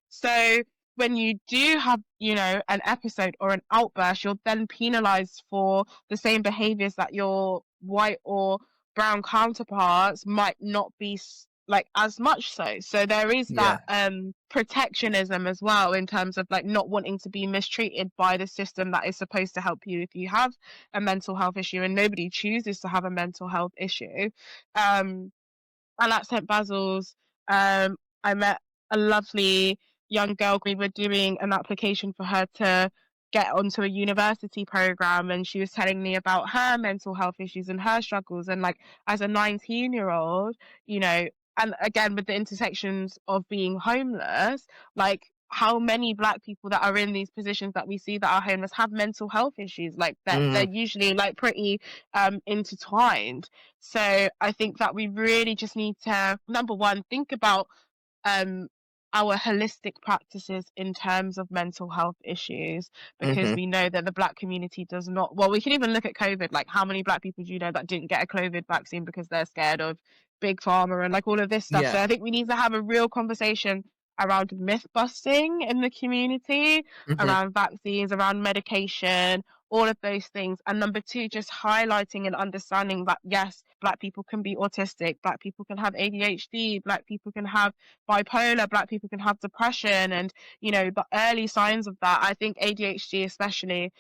So when you do have, an episode or an outburst, you're then penalized for the same behaviors that your white or brown counterparts might not be like as much so. So there is that Yeah. protectionism as well, in terms of like not wanting to be mistreated by the system that is supposed to help you if you have a mental health issue, and nobody chooses to have a mental health issue. Um, and at St. Basil's, I met a lovely young girl. We were doing an application for her to get onto a university program, and she was telling me about her mental health issues and her struggles. And like, as a 19-year-old, and again with the intersections of being homeless, like how many black people that are in these positions that we see that are homeless have mental health issues, like that they're Mm, usually like pretty intertwined. So I think that we really just need to, number one, think about um our holistic practices in terms of mental health issues, because Mhm. we know that the Black community does not. Well, we can even look at COVID. Like, how many Black people do you know that didn't get a COVID vaccine because they're scared of big pharma and like all of this stuff? So Yeah. I think we need to have a real conversation around myth busting in the community, Mhm. around vaccines, around medication, all of those things. And number two, just highlighting and understanding that yes, Black people can be autistic, Black people can have ADHD, Black people can have bipolar, Black people can have depression, and you know, the early signs of that. I think ADHD especially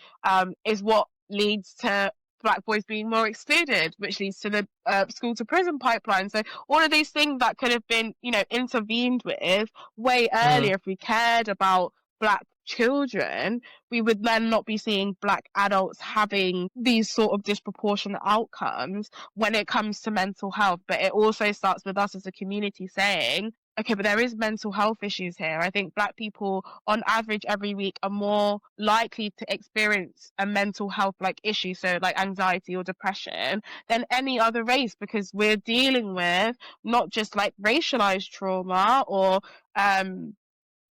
is what leads to Black boys being more excluded, which leads to the school to prison pipeline. So all of these things that could have been, you know, intervened with way Mm. earlier if we cared about Black children, we would then not be seeing Black adults having these sort of disproportionate outcomes when it comes to mental health. But it also starts with us as a community saying, okay, but there is mental health issues here. I think Black people on average every week are more likely to experience a mental health like issue, so like anxiety or depression, than any other race, because we're dealing with not just like racialized trauma or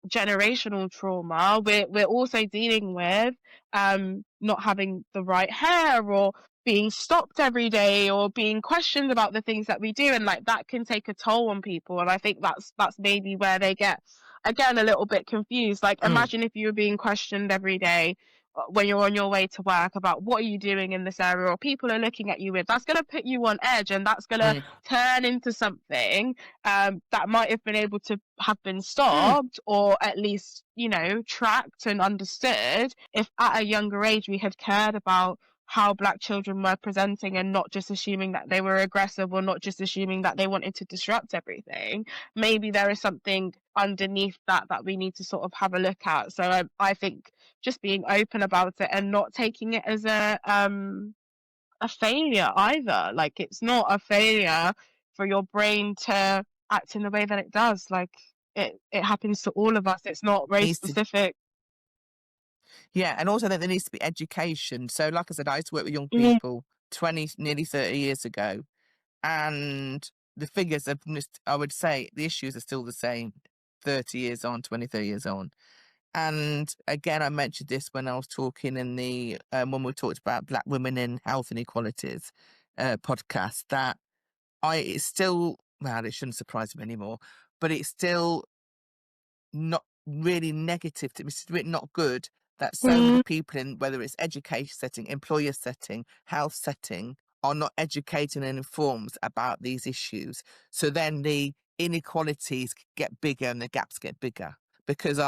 generational trauma. We're also dealing with not having the right hair, or being stopped every day, or being questioned about the things that we do, and like that can take a toll on people. And I think that's maybe where they get again a little bit confused. Like, Mm. imagine if you were being questioned every day when you're on your way to work about what are you doing in this area, or people are looking at you with, that's going to put you on edge, and that's going to Mm. turn into something that might have been able to have been Mm. stopped, or at least, you know, tracked and understood if at a younger age we had cared about how Black children were presenting, and not just assuming that they were aggressive, or not just assuming that they wanted to disrupt everything. Maybe there is something underneath that we need to sort of have a look at. So I think just being open about it and not taking it as a failure either. Like, it's not a failure for your brain to act in the way that it does. Like, it happens to all of us. It's not race Needs to, specific. yeah, and also that there needs to be education. So, like I said, I used to work with young Mhm. people 20, nearly 30 years ago, and the figures have missed, I would say the issues are still the same 30 years on, 20, 30 years on. And again, I mentioned this when I was talking in the, when we talked about Black women in health inequalities podcast, that it's still, well, it shouldn't surprise me anymore, but it's still not really negative to me. It's really not good that so many Mm, people in, whether it's education setting, employer setting, health setting, are not educated and informed about these issues. So then the inequalities get bigger and the gaps get bigger. Because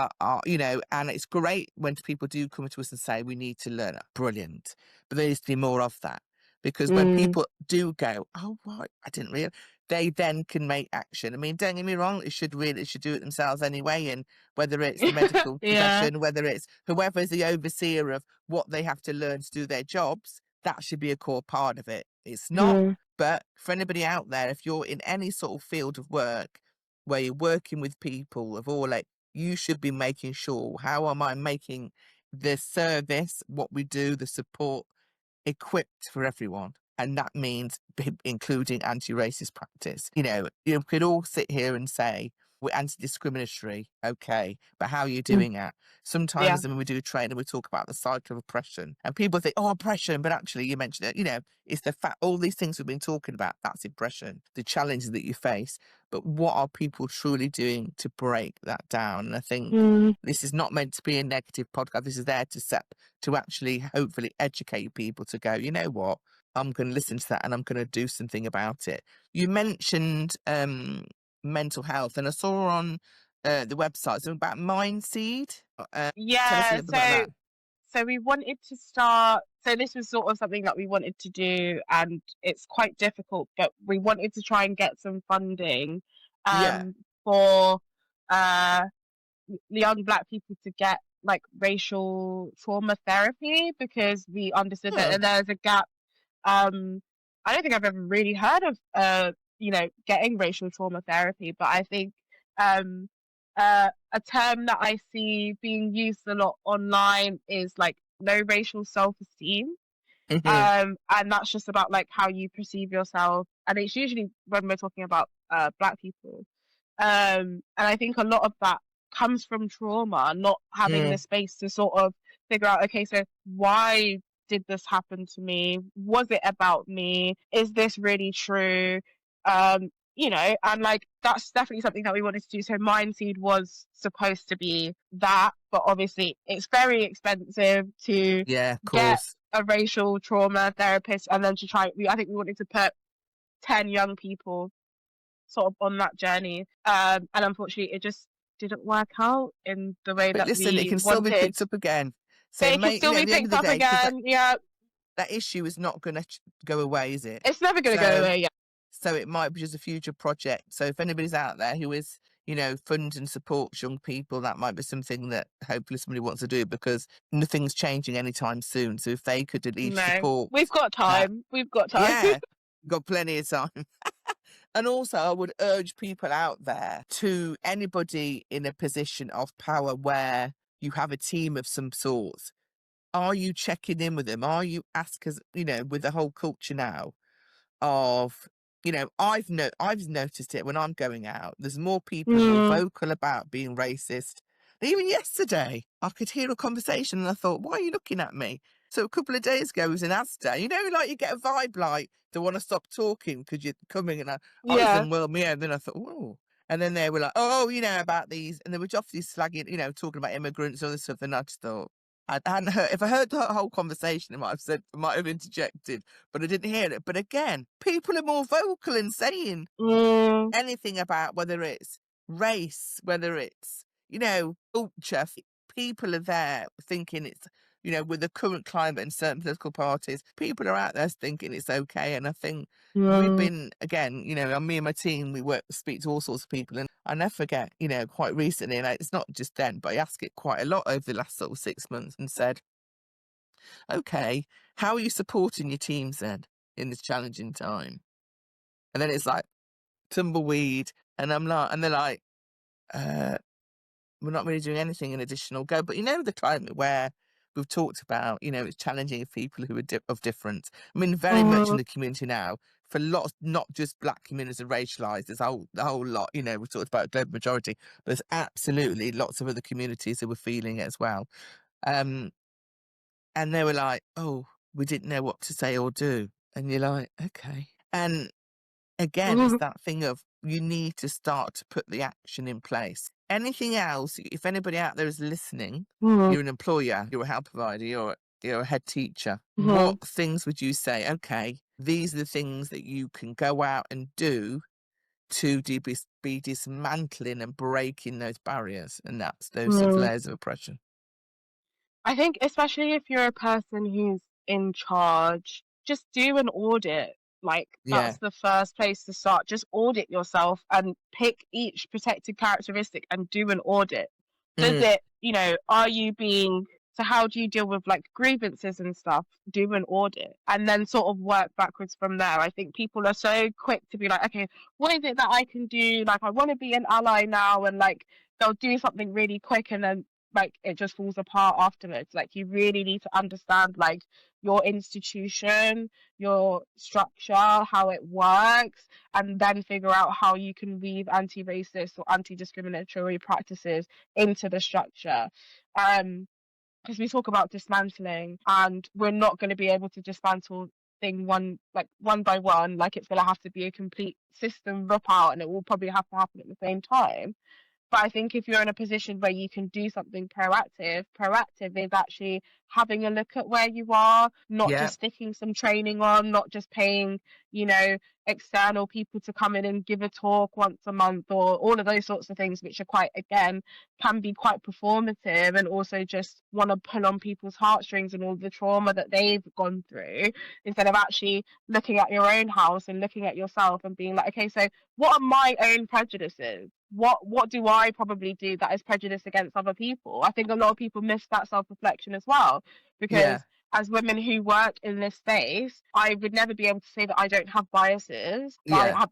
you know, and it's great when people do come to us and say we need to learn. Brilliant, but there needs to be more of that. Because when mm. people do go, oh right, I didn't realize, they then can make action. I mean, don't get me wrong, it should do it themselves anyway. And whether it's the medical Yeah. profession, whether it's whoever's the overseer of what they have to learn to do their jobs, that should be a core part of it. It's not, Mm, but for anybody out there, if you're in any sort of field of work where you're working with people of all, like, you should be making sure, how am I making the service, what we do, the support, equipped for everyone. And that means including anti-racist practice. You could all sit here and say, we're anti-discriminatory, okay, but how are you mm. doing that? Yeah. Sometimes when we do training, we talk about the cycle of oppression, and people think, oh, oppression, but actually you mentioned it, it's the fact, all these things we've been talking about, that's oppression, the challenges that you face, but what are people truly doing to break that down? And I think Mm, this is not meant to be a negative podcast. This is there to actually hopefully educate people to go, you know what, I'm going to listen to that and I'm going to do something about it. You mentioned mental health, and I saw on the website something about Mindseed. Tell us a yeah. little bit about that. So we wanted to start. So this was sort of something that we wanted to do, and it's quite difficult, but we wanted to try and get some funding Yeah. for uh young Black people to get like racial trauma therapy, because we understood Oh. that there's a gap. I don't think I've ever really heard of you know, getting racial trauma therapy, but I think um a term that I see being used a lot online is like low racial self-esteem. Hmm. And that's just about like how you perceive yourself, and it's usually when we're talking about Black people. And I think a lot of that comes from trauma, not having the space to sort of figure out, okay, so why did this happen to me? Was it about me? Is this really true? You know, and like that's definitely something that we wanted to do. So Mindseed was supposed to be that, but obviously it's very expensive to of get course. a racial trauma therapist, and then to try. I think we wanted to put 10 young people sort of on that journey, and unfortunately, it just didn't work out in the way But that listen, it we can still be wanted. picked up again. But So, it can mate, you still know, at be the end of picked the up day, because again. Yeah, that issue is not going to go away, is it? it's never going to go So, away. Yeah. so it might be just a future project. So if anybody's out there who is, you know, funds and supports young people, that might be something that hopefully somebody wants to do, because nothing's changing anytime soon. So if they could at least No, support we've got that, time. We've got time. yeah, got plenty of time. And also, I would urge people out there, to anybody in a position of power where you have a team of some sort, are you checking in with them? Are you asking, you know, with the whole culture now of, you know, I've noticed it when I'm going out. There's more people are more vocal about being racist. Even yesterday, I could hear a conversation and I thought, why are you looking at me? So a couple of days ago, it was in Asda. You know, like you get a vibe like they want to stop talking because you're coming, and I was Yeah. unwell, yeah. And then I thought, oh. And then they were like, oh, you know, about these. And they were obviously slagging, you know, talking about immigrants and other stuff. And I just thought, I hadn't heard, if I heard the whole conversation, I might have interjected, but I didn't hear it. But again, people are more vocal in saying anything about whether it's race, whether it's, you know, culture. People are there thinking it's, you know, with the current climate in certain political parties, people are out there thinking it's okay. And I think we've been, again, you know, me and my team, we speak to all sorts of people, and I never forget, you know, quite recently, and it's not just then, but I asked it quite a lot over the last sort of 6 months and said, okay, how are you supporting your teams then in this challenging time? And then it's like tumbleweed, and I'm like, and they're like, we're not really doing anything in additional go. But you know, the climate where we've talked about, you know, it's challenging people who are of difference. I mean, very much in the community now, for lots, not just black communities are racialised, there's the whole lot, you know, we talked about global majority, but there's absolutely lots of other communities who were feeling it as well. And they were like, oh, we didn't know what to say or do. And you're like, okay. And again, it's that thing of, you need to start to put the action in place. Anything else, if anybody out there is listening, you're an employer, you're a health provider, you're a head teacher, what things would you say, okay, these are the things that you can go out and do to be dismantling and breaking those barriers, and that's those sort of layers of oppression? I think especially if you're a person who's in charge, just do an audit. Like Yeah. that's the first place to start. Just audit yourself and pick each protected characteristic and do an audit. Does it, you know, are you being, so how do you deal with like grievances and stuff? Do an audit and then sort of work backwards from there. I think people are so quick to be like, okay, what is it that I can do? Like, I want to be an ally now, and like they'll do something really quick and then like it just falls apart afterwards. Like, you really need to understand like your institution, your structure, how it works, and then figure out how you can weave anti-racist or anti-discriminatory practices into the structure. Because we talk about dismantling, and we're not going to be able to dismantle thing one by one. Like, it's going to have to be a complete system rip out, and it will probably have to happen at the same time. But I think if you're in a position where you can do something proactive is actually having a look at where you are, not just sticking some training on, not just paying, you know, external people to come in and give a talk once a month, or all of those sorts of things, which are quite, again, can be quite performative, and also just want to pull on people's heartstrings and all the trauma that they've gone through, instead of actually looking at your own house and looking at yourself and being like, okay, so what are my own prejudices? What do I probably do that is prejudiced against other people? I think a lot of people miss that self-reflection as well, because as women who work in this space, I would never be able to say that I don't have biases. I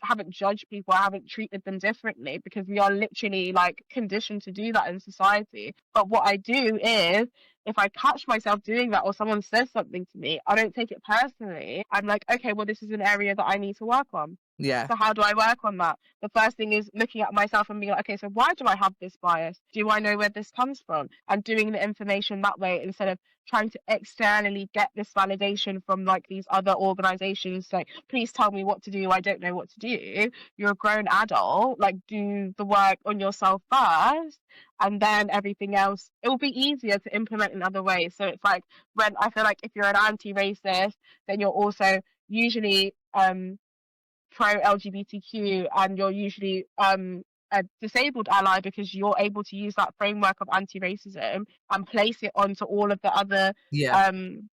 haven't judged people, I haven't treated them differently, because we are literally like conditioned to do that in society. But what I do is, if I catch myself doing that, or someone says something to me, I don't take it personally. I'm like, okay, well, this is an area that I need to work on. Yeah. So how do I work on that? The first thing is looking at myself and being like, okay, so why do I have this bias? Do I know where this comes from? And doing the information that way instead of trying to externally get this validation from like these other organizations, like, please tell me what to do. I don't know what to do. You're a grown adult, like do the work on yourself first, and then everything else, it will be easier to implement in other ways. So it's like when I feel like if you're an anti-racist, then you're also usually pro LGBTQ, and you're usually a disabled ally because you're able to use that framework of anti-racism and place it onto all of the other Yeah. um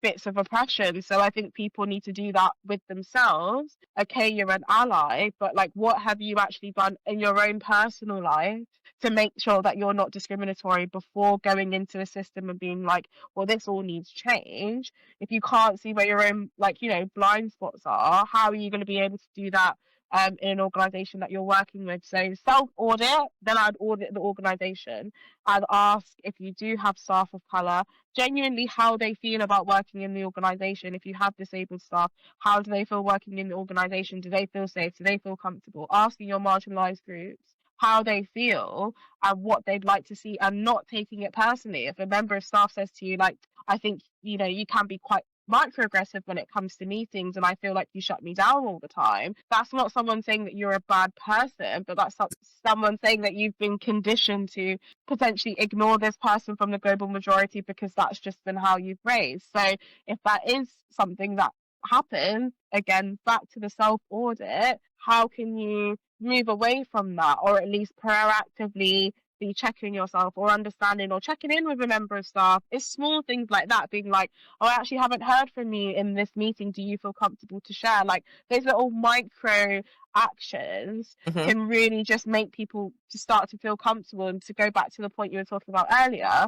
bits of oppression. So I think people need to do that with themselves. Okay, you're an ally, but like, what have you actually done in your own personal life to make sure that you're not discriminatory before going into the system and being like, well, this all needs change? If you can't see where your own, like, you know, blind spots are, how are you going to be able to do that in an organization that you're working with? So self audit, then I'd audit the organization. I'd ask, if you do have staff of color, genuinely how they feel about working in the organization. If you have disabled staff, how do they feel working in the organization? Do they feel safe? Do they feel comfortable? Asking your marginalized groups how they feel and what they'd like to see, and not taking it personally. If a member of staff says to you, like, I think, you know, you can be quite microaggressive when it comes to meetings and I feel like you shut me down all the time, that's not someone saying that you're a bad person, but that's someone saying that you've been conditioned to potentially ignore this person from the global majority because that's just been how you've raised. So if that is something that happens, again, back to the self audit, how can you move away from that, or at least proactively be checking yourself or understanding or checking in with a member of staff? It's small things like that, being like, oh, I actually haven't heard from you in this meeting, do you feel comfortable to share? Like those little micro actions can really just make people to start to feel comfortable, and to go back to the point you were talking about earlier,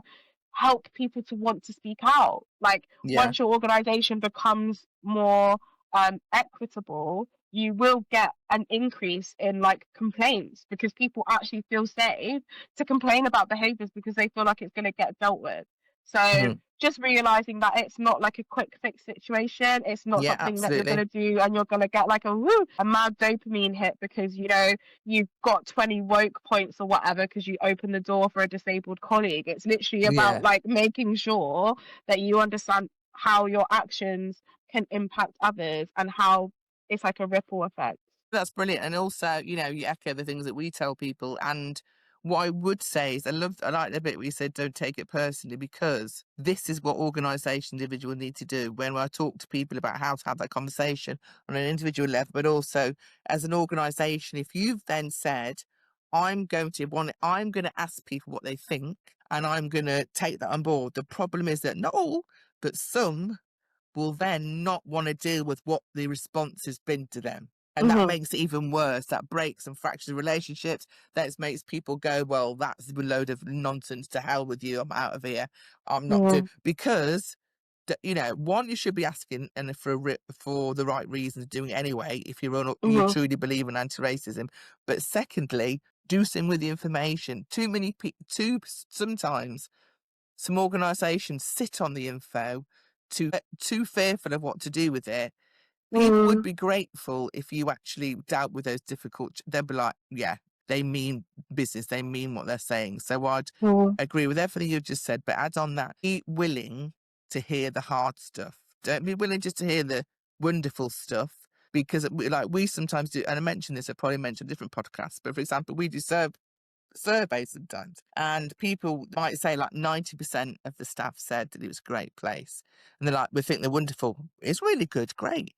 help people to want to speak out. Like once your organization becomes more equitable, you will get an increase in like complaints because people actually feel safe to complain about behaviors because they feel like it's going to get dealt with. So just realizing that it's not like a quick fix situation. It's not something that you're going to do and you're going to get like a mad dopamine hit because, you know, you've got 20 woke points or whatever because you opened the door for a disabled colleague. It's literally about like making sure that you understand how your actions can impact others and how it's like a ripple effect. That's brilliant. And also, you know, you echo the things that we tell people. And what I would say is I like the bit where you said don't take it personally, because this is what organisations, individuals need to do. When I talk to people about how to have that conversation on an individual level, but also as an organisation, if you've then said, I'm going to ask people what they think and I'm going to take that on board. The problem is that not all, but some will then not want to deal with what the response has been to them. And that makes it even worse. That breaks and fractures relationships. That makes people go, well, that's a load of nonsense. To hell with you. I'm out of here. I'm not doing, because, you know, one, you should be asking and for the right reasons, doing it anyway, if you truly believe in anti-racism. But secondly, do something with the information. Sometimes some organisations sit on the info too fearful of what to do with it. People would be grateful if you actually dealt with those difficult. They'd be like, yeah, they mean business. They mean what they're saying. So I'd agree with everything you've just said, but add on that, be willing to hear the hard stuff. Don't be willing just to hear the wonderful stuff, because like we sometimes do, and I mentioned this, I probably mentioned different podcasts, but for example, we do surveys sometimes, and people might say like 90% of the staff said that it was a great place, and they're like, we think they're wonderful, it's really good, great.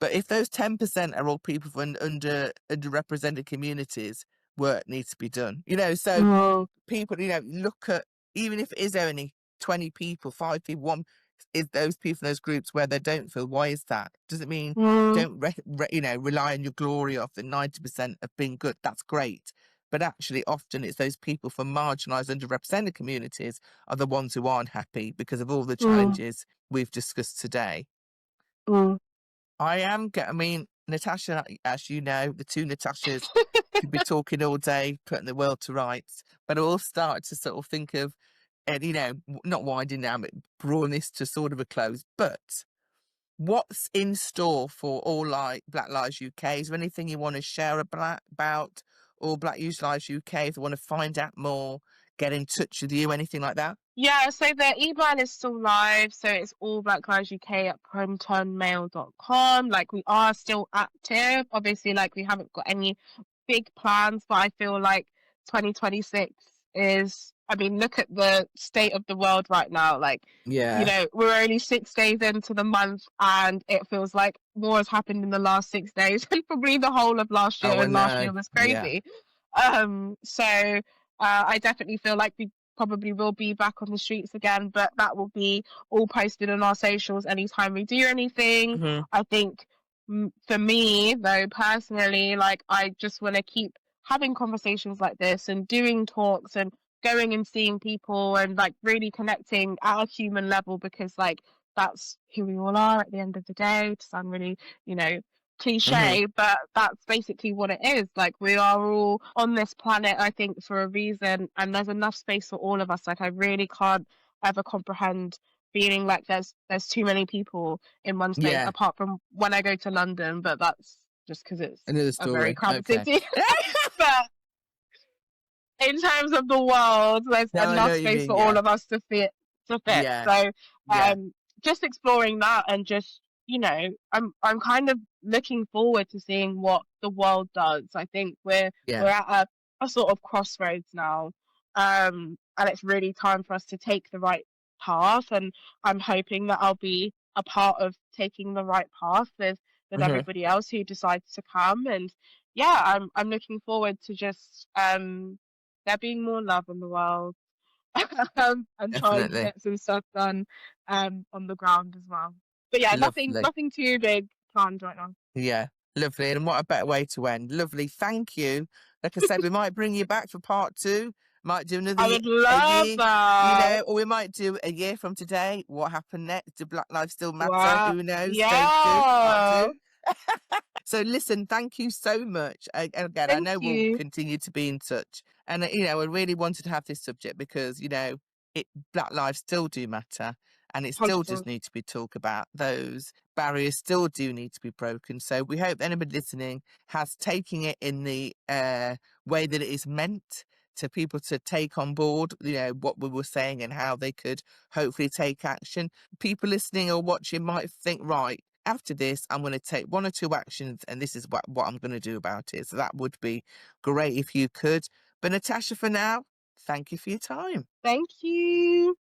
But if those 10% are all people from underrepresented communities, work needs to be done, you know. So people, you know, look at, even if it is only 20 people, 5 people, one is those people in those groups where they don't feel, why is that? Does it mean don't rely on your glory of the 90% of being good? That's great. But actually, often it's those people from marginalised, underrepresented communities are the ones who aren't happy because of all the challenges we've discussed today. Natasha, as you know, the two Natashas could be talking all day, putting the world to rights, but I will start to sort of think of, and you know, not winding down, but bringing this to sort of a close. But what's in store for All Black Lives UK? Is there anything you want to share about All Black Lives UK? If you want to find out more, get in touch with you, anything like that? Yeah, so the email is still live. So it's allblacklivesuk@protonmail.com. Like, we are still active. Obviously, like, we haven't got any big plans, but I feel like 2026 is, I mean, look at the state of the world right now. Like, you know, we're only 6 days into the month, and it feels like more has happened in the last 6 days and probably the whole of last year. Oh, I And last know. year was crazy. So I definitely feel like we probably will be back on the streets again, but that will be all posted on our socials anytime we do anything. Mhm. I think for me, though, personally, like, I just want to keep having conversations like this and doing talks and going and seeing people and, like, really connecting at a human level, because, like, that's who we all are at the end of the day, to sound really, you know, cliche, but that's basically what it is. Like, we are all on this planet, I think, for a reason, and there's enough space for all of us. Like, I really can't ever comprehend feeling like there's too many people in one space, Yeah. apart from when I go to London, but that's just because it's Another a very story. crowded Okay. city. But in terms of the world, there's No, I know enough what you space mean, for yeah. all of us to fit. Yeah. So Yeah. just exploring that, and just, you know, I'm kind of looking forward to seeing what the world does. I think we're at a sort of crossroads now. And it's really time for us to take the right path, and I'm hoping that I'll be a part of taking the right path with everybody else who decides to come. And yeah, I'm looking forward to just there being more love in the world. And trying to Definitely. get some stuff done on the ground as well. But yeah, Lovely. nothing too big planned right now. Yeah, lovely. And what a better way to end. Lovely. Thank you. Like I said, we might bring you back for part 2. Might do another I year, would a love year, that. or we might do a year from today. What happened next? Do Black Lives Still Matter? Wow. Who knows? Stage 2, part Yeah. 2. So listen, thank you so much. And again, I Thank know we'll you. continue to be in touch. And, you know, I really wanted to have this subject because, you know, Black lives still do matter, and it still does 100%. need to be talked about. Those barriers still do need to be broken. So we hope anybody listening has taken it in the way that it is meant, to people to take on board, you know, what we were saying and how they could hopefully take action. People listening or watching might think, right, after this, I'm going to take 1 or 2 actions, and this is what I'm going to do about it. So that would be great if you could. But Natasha, for now, thank you for your time. Thank you.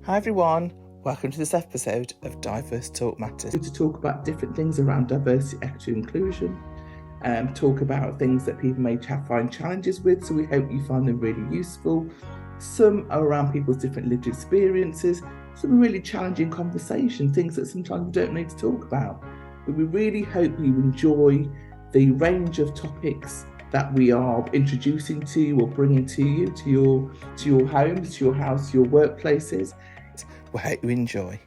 Hi everyone, welcome to this episode of Diverse Talk Matters. To talk about different things around diversity, equity, inclusion, talk about things that people may find challenges with, so we hope you find them really useful. Some are around people's different lived experiences, some really challenging conversation, things that sometimes we don't need to talk about. But we really hope you enjoy the range of topics that we are introducing to you or bringing to you, to your homes, to your house, your workplaces. We hope you enjoy.